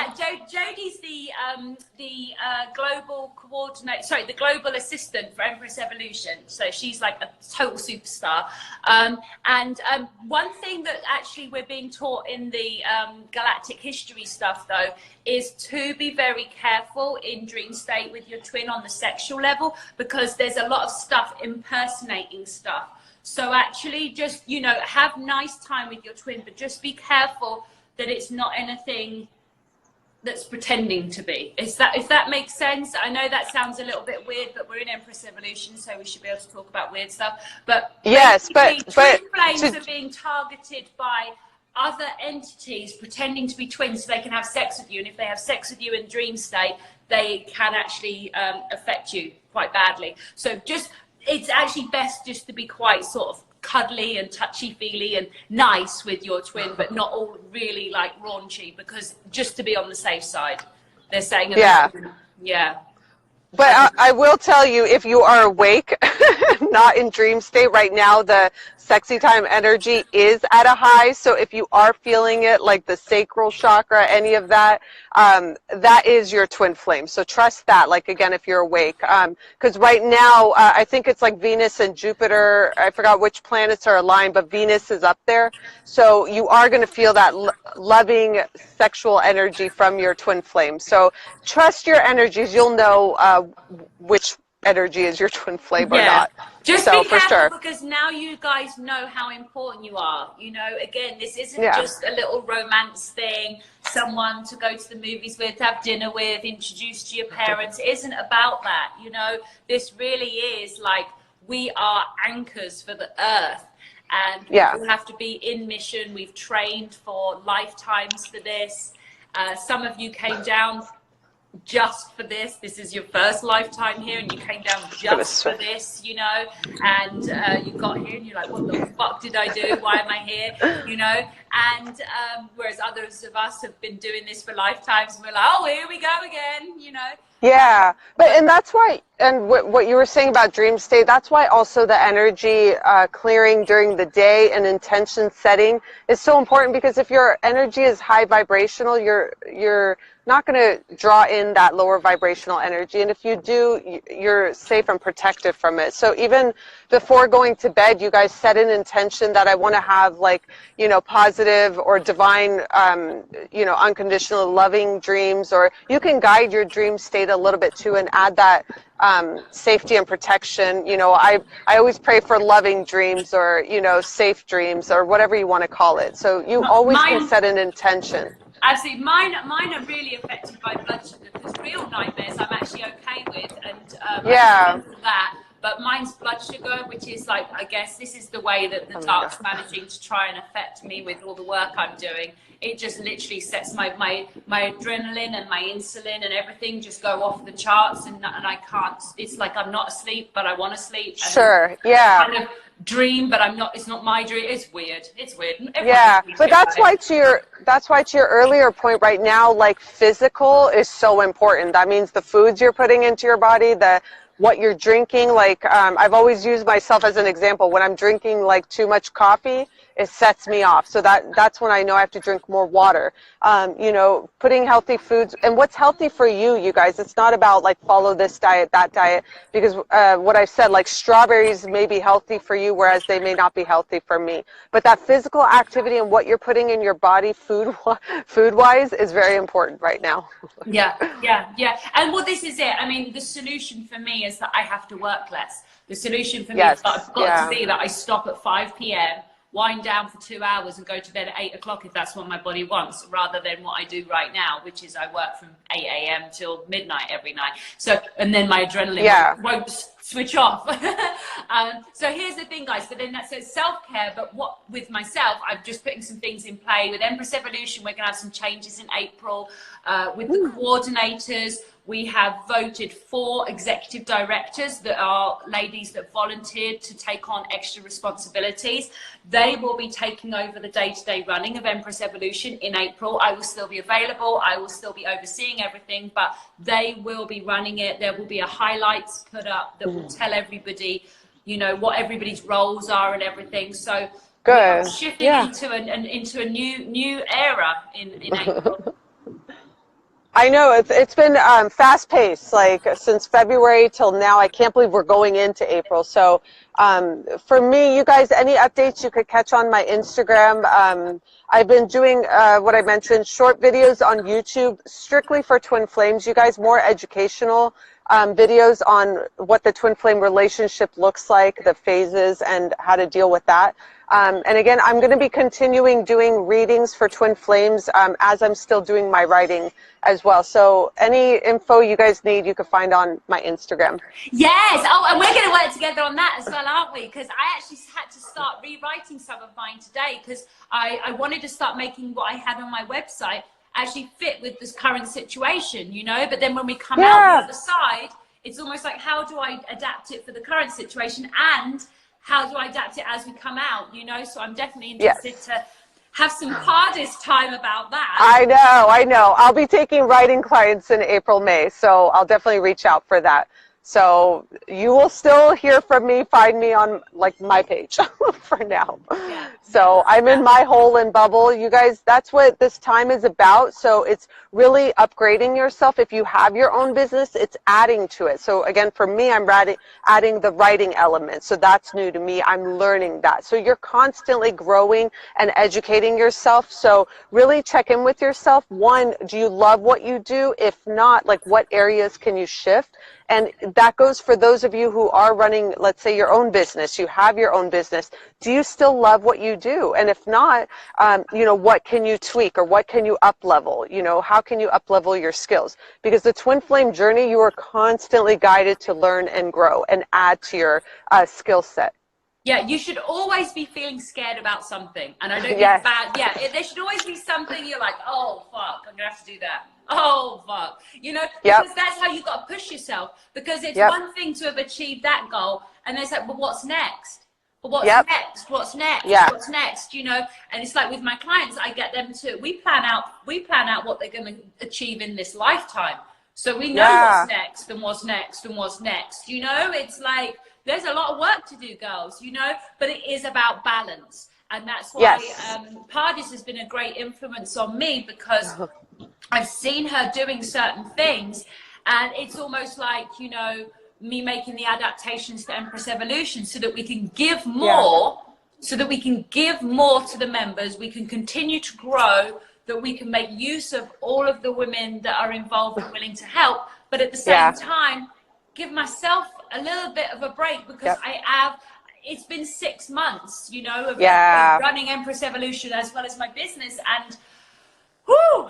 [SPEAKER 1] Jodie's the global coordinator. Sorry, the global assistant for Empress Evolution. So she's like a total superstar. And one thing that actually we're being taught in the galactic history stuff, though, is to be very careful in dream state with your twin on the sexual level, because there's a lot of stuff impersonating stuff. So actually, just, you know, have nice time with your twin, but just be careful that it's not anything that's pretending to be. If that makes sense. I know that sounds a little bit weird, but we're in Empress Evolution, so we should be able to talk about weird stuff. But
[SPEAKER 2] yes, but
[SPEAKER 1] twin flames are being targeted by other entities pretending to be twins so they can have sex with you, and if they have sex with you in dream state, they can actually affect you quite badly. So it's actually best just to be quite sort of cuddly and touchy-feely and nice with your twin, but not all really like raunchy, because just to be on the safe side, they're saying. Yeah.
[SPEAKER 2] But I will tell you, if you are awake, not in dream state right now, the sexy time energy is at a high. So if you are feeling it, like the sacral chakra, any of that, that is your twin flame. So trust that, like, again, if you're awake. Because right now, I think it's like Venus and Jupiter, I forgot which planets are aligned, but Venus is up there. So you are going to feel that loving sexual energy from your twin flame. So trust your energies. You'll know which energy is your twin flame or not.
[SPEAKER 1] Just
[SPEAKER 2] so,
[SPEAKER 1] be
[SPEAKER 2] for
[SPEAKER 1] careful,
[SPEAKER 2] sure.
[SPEAKER 1] because now you guys know how important you are. You know, again, this isn't just a little romance thing, someone to go to the movies with, to have dinner with, introduce to your parents. It isn't about that. You know, this really is like, we are anchors for the earth. And we have to be in mission. We've trained for lifetimes for this. Some of you came down just for this. This is your first lifetime here, and you came down just for this, you know, and you got here and you're like, what the fuck did I do? Why am I here? You know, and whereas others of us have been doing this for lifetimes, and we're like, oh, here we go again, you know.
[SPEAKER 2] Yeah, and that's why, and what you were saying about dream state, that's why also the energy clearing during the day and intention setting is so important, because if your energy is high vibrational, you're not going to draw in that lower vibrational energy, and if you do, you're safe and protected from it. So even before going to bed, you guys set an intention that I want to have, like, you know, positive or divine, you know, unconditional loving dreams, or you can guide your dream state a little bit too and add that safety and protection. You know, I always pray for loving dreams, or, you know, safe dreams, or whatever you want to call it. So you always can set an intention.
[SPEAKER 1] Actually, mine are really affected by blood sugar, because real nightmares I'm actually okay with, and that. But mine's blood sugar, which is like, I guess this is the way that the dark's managing to try and affect me with all the work I'm doing. It just literally sets my adrenaline and my insulin and everything just go off the charts, and I can't. It's like I'm not asleep, but I want to sleep. And kind of dream, but I'm not. It's not my dream. It's weird. It's weird.
[SPEAKER 2] But that's why to your earlier point right now, like, physical is so important. That means the foods you're putting into your body, what you're drinking. Like, I've always used myself as an example. When I'm drinking like too much coffee, it sets me off. So that's when I know I have to drink more water. You know, putting healthy foods, and what's healthy for you, you guys. It's not about like follow this diet, that diet, because what I've said, like, strawberries may be healthy for you, whereas they may not be healthy for me. But that physical activity and what you're putting in your body food-wise is very important right now.
[SPEAKER 1] Yeah. And well, this is it. I mean, the solution for me is that I have to work less. The solution for me is that I've got to be that I stop at 5 p.m., wind down for 2 hours, and go to bed at 8 o'clock if that's what my body wants, rather than what I do right now, which is I work from 8 a.m. till midnight every night. So, and then my adrenaline won't switch off. So here's the thing, guys. But then that's self-care. But what with myself, I'm just putting some things in play. With Empress Evolution, we're going to have some changes in April. With the coordinators, we have voted 4 executive directors that are ladies that volunteered to take on extra responsibilities. They will be taking over the day-to-day running of Empress Evolution in April. I will still be available. I will still be overseeing everything, but they will be running it. There will be a highlights put up that will tell everybody, you know, what everybody's roles are and everything. So we're shifting into a new era in April.
[SPEAKER 2] I know it's been fast paced, like since February till now. I can't believe we're going into April. So for me, you guys, any updates you could catch on my Instagram. I've been doing what I mentioned, short videos on YouTube strictly for twin flames. You guys, more educational videos on what the twin flame relationship looks like, the phases, and how to deal with that. And again, I'm going to be continuing doing readings for Twin Flames as I'm still doing my writing as well. So any info you guys need, you can find on my Instagram.
[SPEAKER 1] Yes. Oh, and we're going to work together on that as well, aren't we? Because I actually had to start rewriting some of mine today because I wanted to start making what I had on my website actually fit with this current situation, you know? But then when we come out the other side, it's almost like, how do I adapt it for the current situation? And how do I adapt it as we come out, you know? So I'm definitely interested to have some Pardis time about that.
[SPEAKER 2] I know. I'll be taking writing clients in April, May, so I'll definitely reach out for that. So you will still hear from me, find me on like my page for now.
[SPEAKER 1] Yeah.
[SPEAKER 2] So I'm in my hole and bubble. You guys, that's what this time is about. So it's really upgrading yourself. If you have your own business, it's adding to it. So again, for me, I'm adding the writing element. So that's new to me. I'm learning that. So you're constantly growing and educating yourself. So really check in with yourself. One, do you love what you do? If not, like what areas can you shift? And that goes for those of you who are running, let's say, your own business. You have your own business. Do you still love what you do? And if not, you know, what can you tweak or what can you up level? You know, how can you up level your skills? Because the twin flame journey, you are constantly guided to learn and grow and add to your skill set.
[SPEAKER 1] Yeah, you should always be feeling scared about something. And I don't mean bad. Yeah, there should always be something you're like, oh, fuck, I'm going to have to do that. Oh, fuck. You know, because that's how you got to push yourself. Because it's one thing to have achieved that goal. And there's like, but what's next? But what's next? What's next? What's next? You know, and it's like with my clients, I get them to, we plan out what they're going to achieve in this lifetime. So we know what's next and what's next and what's next. You know, it's like, there's a lot of work to do, girls, you know, but it is about balance. And that's why Pardis has been a great influence on me, because I've seen her doing certain things, and it's almost like, you know, me making the adaptations to Empress Evolution so that we can give more, so that we can give more to the members, we can continue to grow, that we can make use of all of the women that are involved and willing to help, but at the same time, give myself a little bit of a break, because it's been 6 months, you know, of running Empress Evolution as well as my business, and whoo!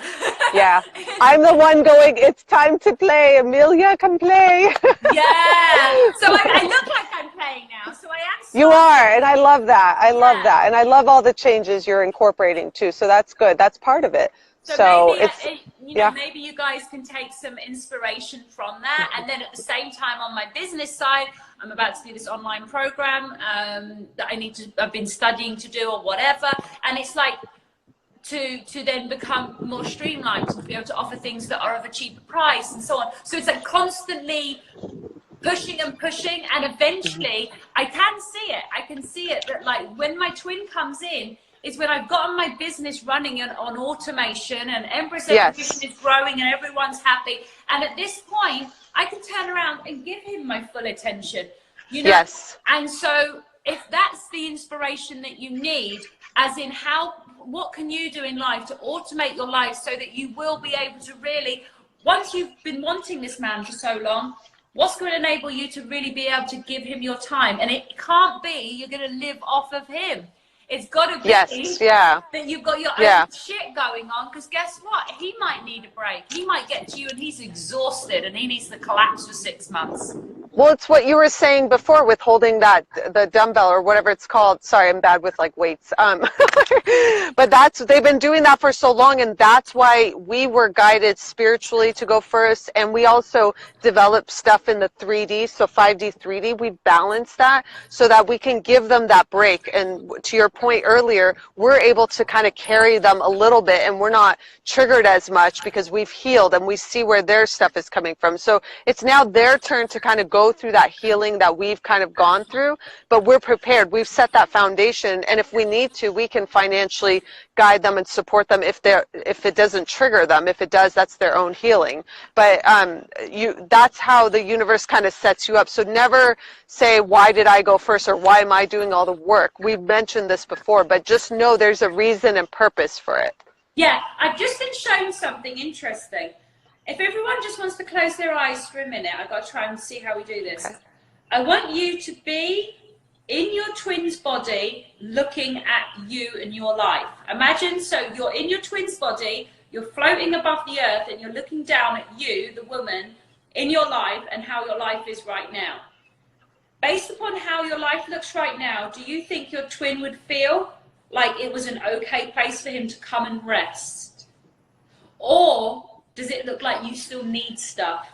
[SPEAKER 2] I'm the one going, it's time to play. Amelia can play.
[SPEAKER 1] So I look like I'm playing now, so I am.
[SPEAKER 2] You are, and I love that. I love that, and I love all the changes you're incorporating too, so that's good. That's part of it. So
[SPEAKER 1] maybe, it's, you know, maybe you guys can take some inspiration from that. And then at the same time, on my business side, I'm about to do this online program that I've been studying to do or whatever. And it's like to then become more streamlined, to be able to offer things that are of a cheaper price and so on. So it's like constantly pushing and pushing. And eventually I can see it that like when my twin comes in, is when I've gotten my business running on automation, and Empress Evolution is growing and everyone's happy. And at this point, I can turn around and give him my full attention, you know? And so if that's the inspiration that you need, as in what can you do in life to automate your life so that you will be able to really, once you've been wanting this man for so long, what's going to enable you to really be able to give him your time? And it can't be you're going to live off of him. It's got to be that you've got your own shit going on, because guess what? He might need a break. He might get to you and he's exhausted and he needs to collapse for 6 months.
[SPEAKER 2] Well, it's what you were saying before with holding the dumbbell or whatever it's called. Sorry, I'm bad with like weights. But they've been doing that for so long, and that's why we were guided spiritually to go first. And we also developed stuff in the 3D, so 5D, 3D. We balance that so that we can give them that break. And to your point earlier, we're able to kind of carry them a little bit, and we're not triggered as much because we've healed and we see where their stuff is coming from. So it's now their turn to kind of go through that healing that we've kind of gone through, but we're prepared. We've set that foundation, and if we need to, we can financially guide them and support them if it doesn't trigger them. If it does, that's their own healing. But that's how the universe kind of sets you up. So never say, why did I go first, or why am I doing all the work? We've mentioned this before, but just know there's a reason and purpose for it.
[SPEAKER 1] Yeah, I've just been shown something interesting. If everyone just wants to close their eyes for a minute, I've got to try and see how we do this. Okay. I want you to be in your twin's body looking at you and your life. Imagine, so you're in your twin's body, you're floating above the earth, and you're looking down at you, the woman, in your life and how your life is right now. Based upon how your life looks right now, do you think your twin would feel like it was an okay place for him to come and rest? Or does it look like you still need stuff?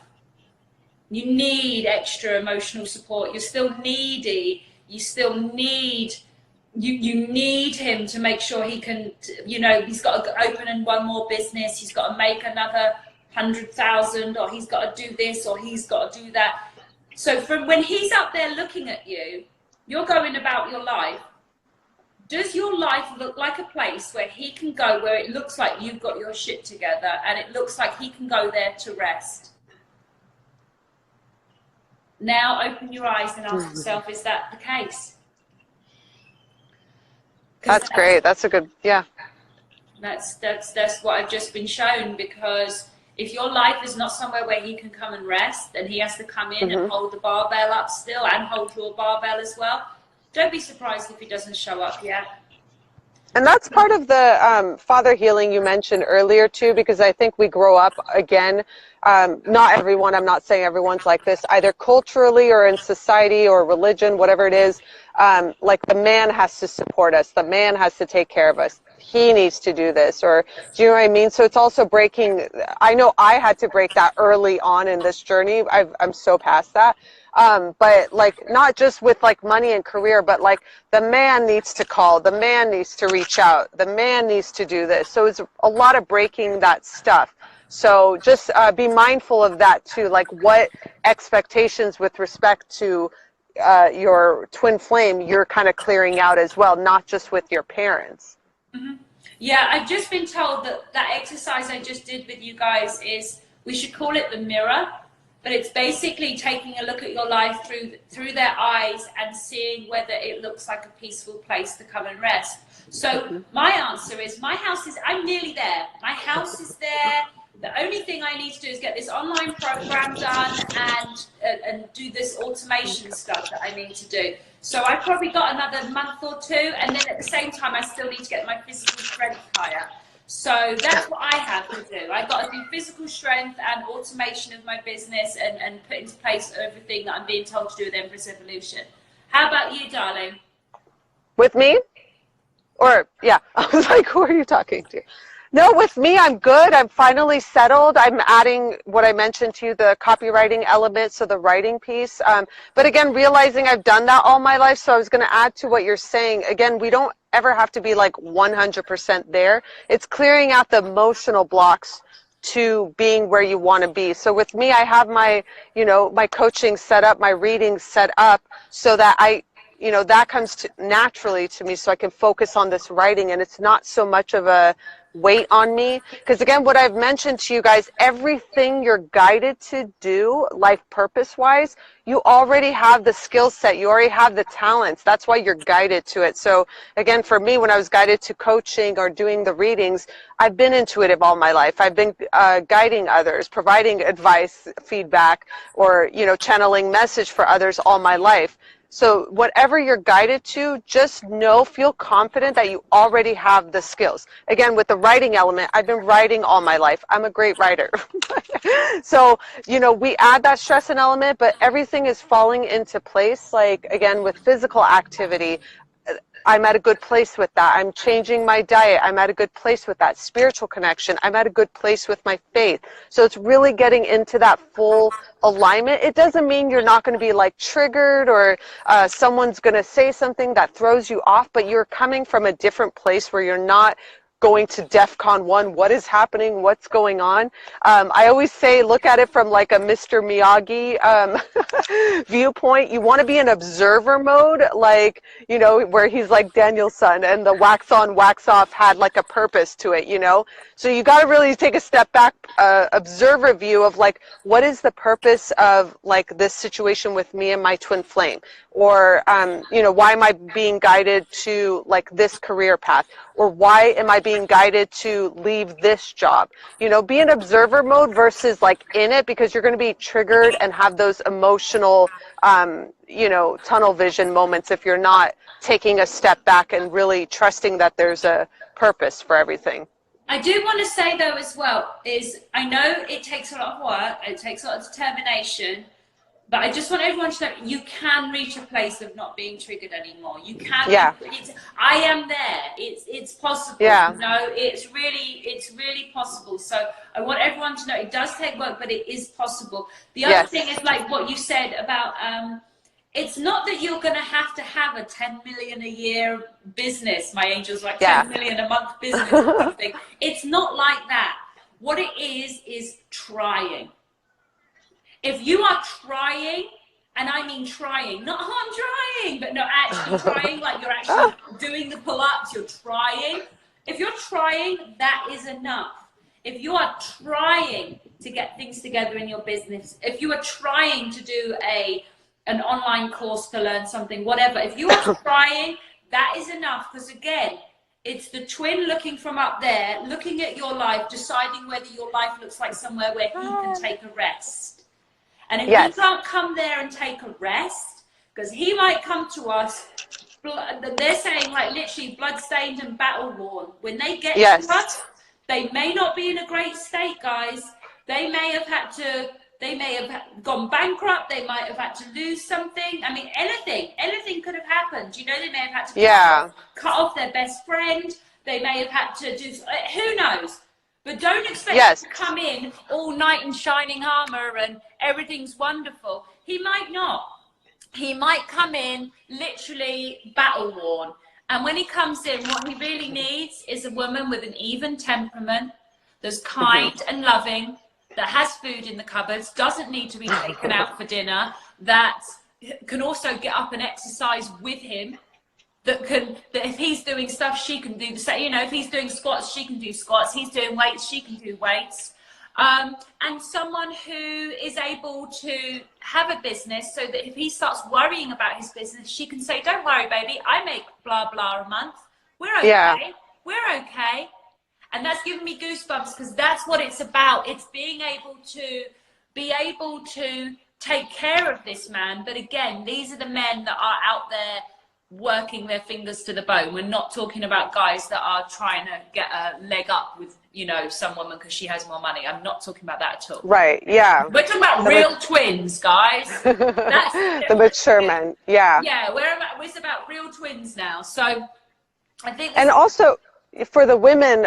[SPEAKER 1] You need extra emotional support. You're still needy. You still need, you need him to make sure he can, you know, he's got to open one more business. He's got to make another 100,000, or he's got to do this, or he's got to do that. So from when he's up there looking at you, you're going about your life. Does your life look like a place where he can go, where it looks like you've got your shit together and it looks like he can go there to rest? Now open your eyes and ask yourself, is that the case?
[SPEAKER 2] That's great. That's a good, yeah.
[SPEAKER 1] That's what I've just been shown, because if your life is not somewhere where he can come and rest, then he has to come in and hold the barbell up still and hold your barbell as well. Don't be surprised if he doesn't show up yet.
[SPEAKER 2] And that's part of the father healing you mentioned earlier too, because I think we grow up, again, not everyone, I'm not saying everyone's like this, either culturally or in society or religion, whatever it is, like the man has to support us, the man has to take care of us, he needs to do this, or do you know what I mean? So it's also breaking, I know I had to break that early on in this journey, I'm so past that. But like not just with like money and career, but like the man needs to call, the man needs to reach out, the man needs to do this. So it's a lot of breaking that stuff. So just be mindful of that too, like what expectations with respect to your twin flame you're kind of clearing out as well, not just with your parents.
[SPEAKER 1] Yeah, I've just been told that that exercise I just did with you guys is, we should call it the mirror. But it's basically taking a look at your life through their eyes and seeing whether it looks like a peaceful place to come and rest. So my answer is, my house is, I'm nearly there. My house is there. The only thing I need to do is get this online program done and do this automation stuff that I need to do. So I've probably got another month or two, and then at the same time I still need to get my physical strength higher. So that's what I have to do. I've got to do physical strength and automation of my business and put into place everything that I'm being told to do with Empress Evolution. How about you, darling?
[SPEAKER 2] With me? Or, yeah, I was like, who are you talking to? No, with me, I'm good. I'm finally settled. I'm adding what I mentioned to you, the copywriting element, so the writing piece. But again, realizing I've done that all my life, so I was going to add to what you're saying. Again, we don't ever have to be like 100% there. It's clearing out the emotional blocks to being where you want to be. So with me, I have my, you know, my coaching set up, my reading set up so that you know, that comes naturally to me, so I can focus on this writing, and it's not so much of a weight on me. Because again, what I've mentioned to you guys, everything you're guided to do, life purpose wise, you already have the skill set, you already have the talents. That's why you're guided to it. So again, for me, when I was guided to coaching or doing the readings, I've been intuitive all my life. I've been guiding others, providing advice, feedback, or, you know, channeling message for others all my life. So whatever you're guided to, just know, feel confident that you already have the skills. Again, with the writing element, I've been writing all my life. I'm a great writer. So, you know, we add that stress and element, but everything is falling into place. Like, again, with physical activity, I'm at a good place with that. I'm changing my diet. I'm at a good place with that. Spiritual connection, I'm at a good place with my faith. So it's really getting into that full alignment. It doesn't mean you're not going to be like triggered or someone's going to say something that throws you off, but you're coming from a different place where you're not going to DEFCON 1, what is happening, what's going on. I always say, look at it from like a Mr. Miyagi viewpoint. You want to be in observer mode, like, you know, where he's like Daniel's son, and the wax on, wax off had like a purpose to it, you know? So you got to really take a step back, observer view of like, what is the purpose of like this situation with me and my twin flame? Or, you know, why am I being guided to like this career path? Or why am I being being guided to leave this job. You know, be in observer mode versus like in it, because you're going to be triggered and have those emotional, you know, tunnel vision moments if you're not taking a step back and really trusting that there's a purpose for everything.
[SPEAKER 1] I do want to say though as well is I know it takes a lot of work, it takes a lot of determination, but I just want everyone to know you can reach a place of not being triggered anymore. You can.
[SPEAKER 2] Yeah.
[SPEAKER 1] I am there. It's possible.
[SPEAKER 2] Yeah.
[SPEAKER 1] You know, it's really possible. So I want everyone to know it does take work, but it is possible. The other thing is like what you said about it's not that you're going to have a 10 million a year business. My angel's like 10 million a month business or something. It's not like that. What it is trying. If you are trying, and I mean trying, not I'm trying, but no, actually trying, like you're actually doing the pull-ups, you're trying. If you're trying, that is enough. If you are trying to get things together in your business, if you are trying to do an online course to learn something, whatever, if you are trying, that is enough. Because again, it's the twin looking from up there, looking at your life, deciding whether your life looks like somewhere where he can take a rest. And if he can't come there and take a rest, because he might come to us, they're saying like literally bloodstained and battle worn. When they get to us, they may not be in a great state, guys. They may have gone bankrupt. They might have had to lose something. I mean, anything could have happened. You know, they may have had to cut off their best friend. They may have had to do, who knows? But don't expect to come in all knight in shining armor and everything's wonderful. He might not. He might come in literally battle worn. And when he comes in, what he really needs is a woman with an even temperament, that's kind and loving, that has food in the cupboards, doesn't need to be taken out for dinner, that can also get up and exercise with him, that if he's doing stuff, she can do the same. You know, if he's doing squats, she can do squats. He's doing weights, she can do weights. And someone who is able to have a business so that if he starts worrying about his business, she can say, don't worry, baby, I make blah, blah a month. We're okay. We're okay. And that's giving me goosebumps because that's what it's about. It's being able to take care of this man. But again, these are the men that are out there working their fingers to the bone. We're not talking about guys that are trying to get a leg up with, you know, some woman because she has more money. I'm not talking about that at all.
[SPEAKER 2] Right, yeah.
[SPEAKER 1] We're talking about real twins, guys. That's
[SPEAKER 2] the mature men,
[SPEAKER 1] Yeah, it's about real twins now. So I think...
[SPEAKER 2] And also, for the women,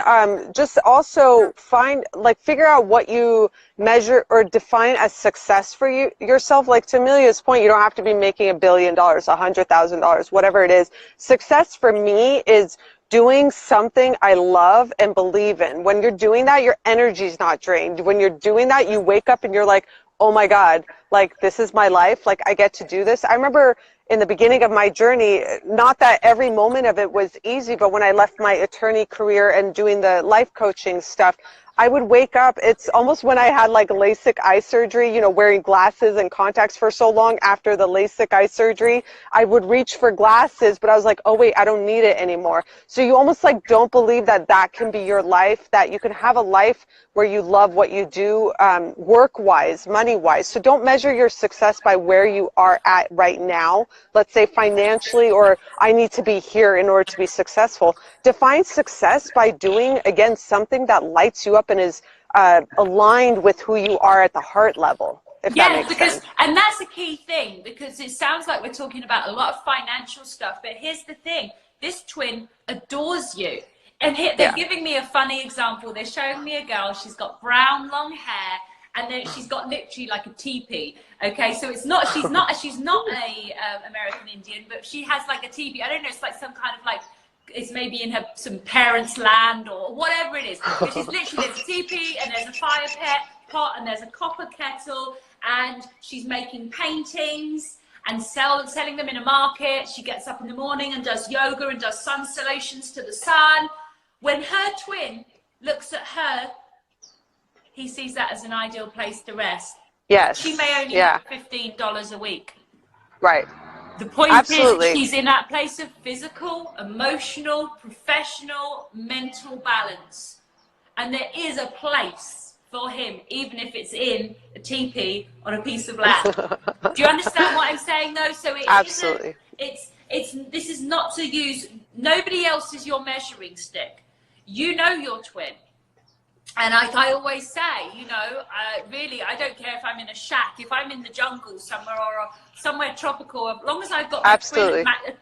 [SPEAKER 2] just also figure out what you measure or define as success for yourself. Like to Amelia's point, you don't have to be making $1 billion, $100,000, whatever it is. Success for me is doing something I love and believe in. When you're doing that, your energy's not drained. When you're doing that, you wake up and you're like, oh my God, like this is my life. Like I get to do this. I remember in the beginning of my journey, not that every moment of it was easy, but when I left my attorney career and doing the life coaching stuff, I would wake up, it's almost when I had like LASIK eye surgery, you know, wearing glasses and contacts for so long after the LASIK eye surgery, I would reach for glasses, but I was like, oh wait, I don't need it anymore. So you almost like don't believe that that can be your life, that you can have a life where you love what you do, work-wise, money-wise. So don't measure your success by where you are at right now, let's say financially, or I need to be here in order to be successful. Define success by doing, again, something that lights you up and is aligned with who you are at the heart level, if that makes sense.
[SPEAKER 1] And that's the key thing, because it sounds like we're talking about a lot of financial stuff, but here's the thing, this twin adores you. And here, they're giving me a funny example. They're showing me a girl, she's got brown long hair, and then she's got literally like a teepee. Okay, so she's not a American Indian, but she has like a teepee. I don't know, it's like some kind of like, it's maybe in some parents' land or whatever it is. But she's literally, there's a teepee and there's a fire pot and there's a copper kettle, and she's making paintings and selling them in a market. She gets up in the morning and does yoga and does sun salutations to the sun. When her twin looks at her, he sees that as an ideal place to rest.
[SPEAKER 2] Yes.
[SPEAKER 1] She may only have $15 a week.
[SPEAKER 2] Right.
[SPEAKER 1] The point is,
[SPEAKER 2] Absolutely.
[SPEAKER 1] she's in that place of physical, emotional, professional, mental balance. And there is a place for him, even if it's in a teepee on a piece of land. Do you understand what I'm saying, though? So it
[SPEAKER 2] Absolutely.
[SPEAKER 1] this is not to use, nobody else is your measuring stick. You know your twin. And like I always say, you know, really, I don't care if I'm in a shack, if I'm in the jungle somewhere or somewhere tropical, as long as I've got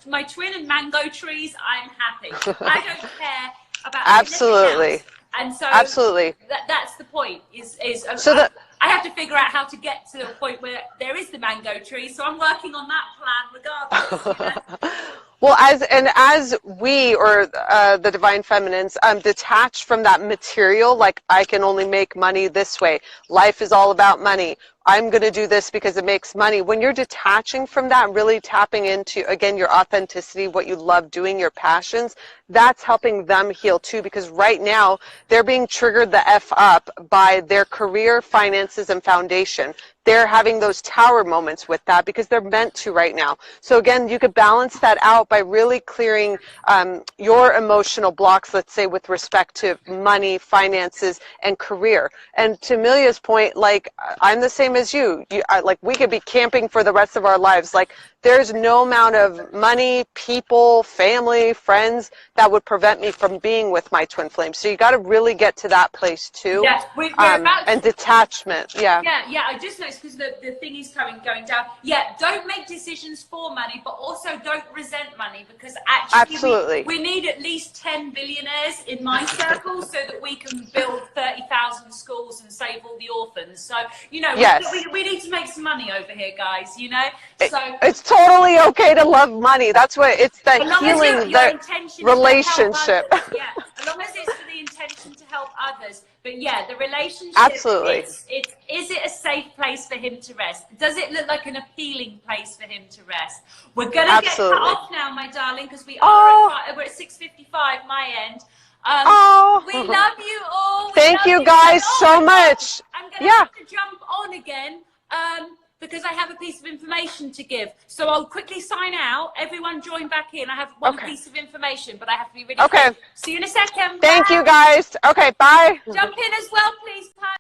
[SPEAKER 1] my twin and mango trees, I'm happy. I don't care about
[SPEAKER 2] Absolutely.
[SPEAKER 1] anything else. And so
[SPEAKER 2] Absolutely.
[SPEAKER 1] That's the point.
[SPEAKER 2] So
[SPEAKER 1] I have to figure out how to get to the point where there is the mango tree. So I'm working on that plan regardless. You know?
[SPEAKER 2] Well, as we, or the divine feminines, detach from that material, like I can only make money this way. Life is all about money. I'm going to do this because it makes money. When you're detaching from that, really tapping into, again, your authenticity, what you love doing, your passions, that's helping them heal too, because right now they're being triggered the F up by their career, finances, and foundation. They're having those tower moments with that because they're meant to right now. So again, you could balance that out by really clearing your emotional blocks, let's say, with respect to money, finances, and career. And to Amelia's point, like, I'm the same as you. Like, we could be camping for the rest of our lives. Like, there's no amount of money, people, family, friends that would prevent me from being with my twin flame. So you got to really get to that place too.
[SPEAKER 1] Yeah, we're about
[SPEAKER 2] and detachment. Yeah.
[SPEAKER 1] Yeah. I just noticed because the thing is going down. Yeah, don't make decisions for money, but also don't resent money, because actually we need at least 10 billionaires in my circle so that we can build 30,000 schools and save all the orphans. So, you know, we need to make some money over here, guys, you know? So
[SPEAKER 2] it's totally okay to love money. That's what it's the healing, the relationship.
[SPEAKER 1] Yeah, as long as it's for the intention to help others. But yeah, the relationship,
[SPEAKER 2] absolutely.
[SPEAKER 1] Is it a safe place for him to rest? Does it look like an appealing place for him to rest? We're going to get cut off now, my darling, because we're at 6:55 my end. We love you all.
[SPEAKER 2] Thank you guys so much.
[SPEAKER 1] I'm going to have to jump on again because I have a piece of information to give. So I'll quickly sign out. Everyone join back in. I have one piece of information, but I have to be really quick. See you in a second.
[SPEAKER 2] Thank you guys. Okay, bye.
[SPEAKER 1] Jump in as well, please. Bye.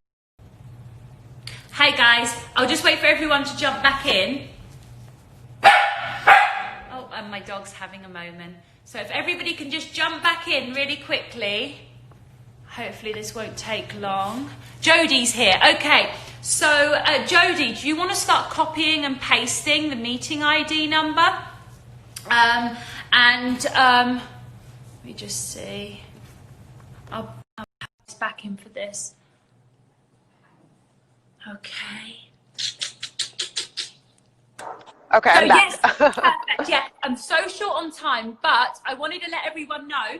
[SPEAKER 1] Hey guys, I'll just wait for everyone to jump back in. Oh, and my dog's having a moment. So if everybody can just jump back in really quickly. Hopefully this won't take long. Jodie's here. Okay, so Jodie, do you want to start copying and pasting the meeting ID number? Let me just see. I'll put back in for this. Okay.
[SPEAKER 2] Okay, I'm back.
[SPEAKER 1] Yes, perfect. Yeah, I'm so short on time, but I wanted to let everyone know.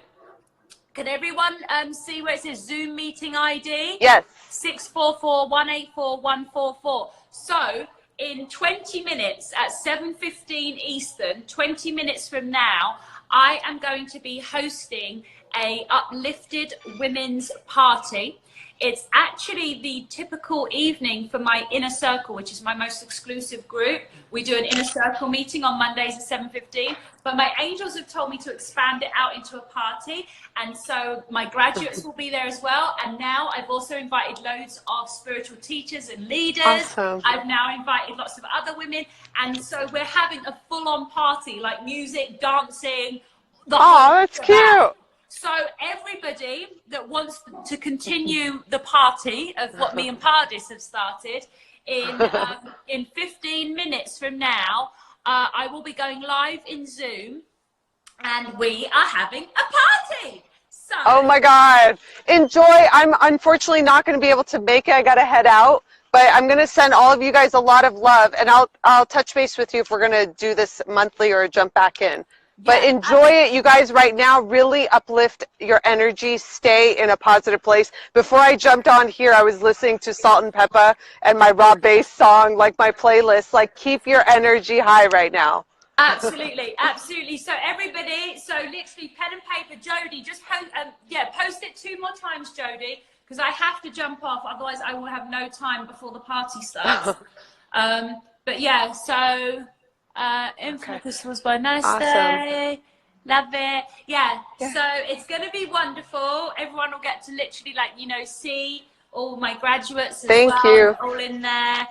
[SPEAKER 1] Can everyone see where it says Zoom meeting ID?
[SPEAKER 2] Yes.
[SPEAKER 1] 644-184-144. So in 20 minutes at 7:15 Eastern, 20 minutes from now, I am going to be hosting a uplifted women's party. It's actually the typical evening for my inner circle, which is my most exclusive group. We do an inner circle meeting on Mondays at 7:15, but my angels have told me to expand it out into a party. And so my graduates will be there as well. And now I've also invited loads of spiritual teachers and leaders.
[SPEAKER 2] Awesome.
[SPEAKER 1] I've now invited lots of other women. And so we're having a full-on party, like music, dancing.
[SPEAKER 2] That's cute.
[SPEAKER 1] So everybody that wants to continue the party of what me and Pardis have started, in 15 minutes from now, I will be going live in Zoom, and we are having a party. So,
[SPEAKER 2] oh my God. Enjoy. I'm unfortunately not going to be able to make it. I got to head out. But I'm going to send all of you guys a lot of love, and I'll touch base with you if we're going to do this monthly or jump back in. But enjoy it, you guys, right now. Really uplift your energy. Stay in a positive place. Before I jumped on here, I was listening to Salt and Pepper and my raw bass song, like my playlist. Like, keep your energy high right now.
[SPEAKER 1] Absolutely, absolutely. So everybody, so literally pen and paper. Jodie, just post it 2 more times, Jodie, because I have to jump off. Otherwise, I will have no time before the party starts. But yeah, so Info
[SPEAKER 2] Okay.
[SPEAKER 1] Crystals by
[SPEAKER 2] Awesome.
[SPEAKER 1] Namaste. Love it. Yeah,
[SPEAKER 2] Yeah.
[SPEAKER 1] so it's going to be wonderful. Everyone will get to literally, like, you know, see all my graduates as
[SPEAKER 2] Thank
[SPEAKER 1] well.
[SPEAKER 2] you.
[SPEAKER 1] They're all in there.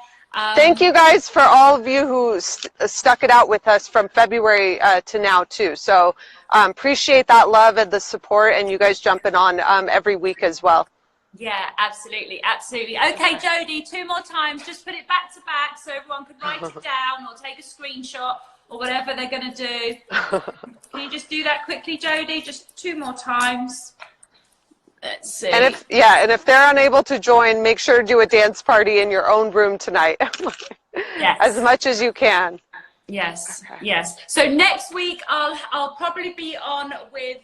[SPEAKER 2] Thank you guys for all of you who stuck it out with us from February to now too. So appreciate that love and the support, and you guys jumping on every week as well.
[SPEAKER 1] Yeah, absolutely, absolutely. Okay, Jody, 2 more times. Just put it back to back so everyone can write it down or take a screenshot or whatever they're going to do. Can you just do that quickly, Jody? Just 2 more times. Let's see.
[SPEAKER 2] And if they're unable to join, make sure to do a dance party in your own room tonight.
[SPEAKER 1] Yes.
[SPEAKER 2] As much as you can.
[SPEAKER 1] Yes, yes. So next week I'll probably be on with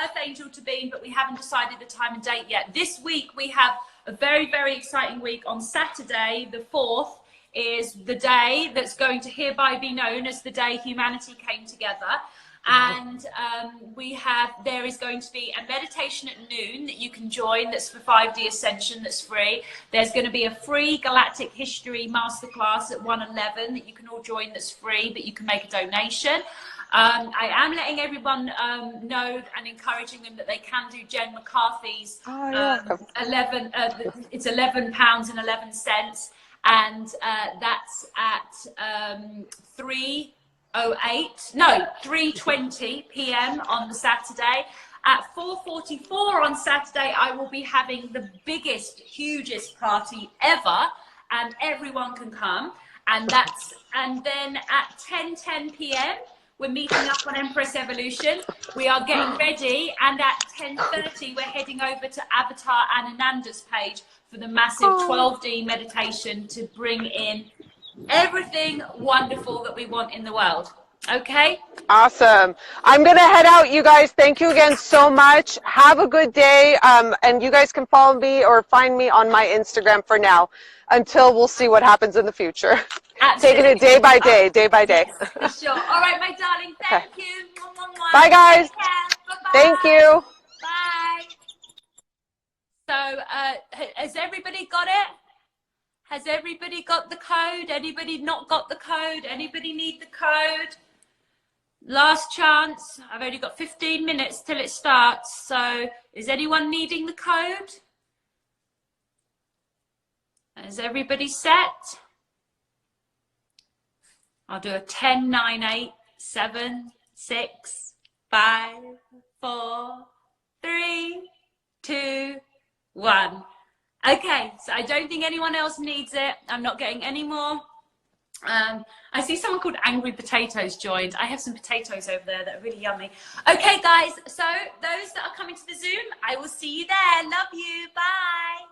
[SPEAKER 1] Earth Angel to Beam, but we haven't decided the time and date yet. This week we have a very, very exciting week. On Saturday, the 4th, is the day that's going to hereby be known as the day humanity came together. And there is going to be a meditation at noon that you can join, that's for 5D Ascension, that's free. There's going to be a free Galactic History Masterclass at 1:11 that you can all join, that's free, but you can make a donation. I am letting everyone know and encouraging them that they can do Jen McCarthy's it's £11.11, and that's at 3:20 p.m. on the Saturday. At 4:44 on Saturday, I will be having the biggest, hugest party ever, and everyone can come. And then at 10:10 p.m. we're meeting up on Empress Evolution. We are getting ready, and at 10:30 we're heading over to Avatar and Ananda's page for the massive 12D meditation to bring in everything wonderful that we want in the world. Okay?
[SPEAKER 2] Awesome. I'm going to head out, you guys. Thank you again so much. Have a good day. And you guys can follow me or find me on my Instagram for now until we'll see what happens in the future.
[SPEAKER 1] Absolutely.
[SPEAKER 2] Taking it day by day, day by day.
[SPEAKER 1] Yes, for sure. All right, my darling. Thank you.
[SPEAKER 2] Bye, guys.
[SPEAKER 1] Bye-bye.
[SPEAKER 2] Thank you.
[SPEAKER 1] Bye. So, has everybody got it? Has everybody got the code? Anybody not got the code? Anybody need the code? Last chance. I've only got 15 minutes till it starts. So is anyone needing the code? Is everybody set? I'll do a 10, 9, 8, 7, 6, 5, 4, 3, 2, 1. Okay, so I don't think anyone else needs it. I'm not getting any more. I see someone called Angry Potatoes joined. I have some potatoes over there that are really yummy. Okay, guys, so those that are coming to the Zoom, I will see you there. Love you. Bye.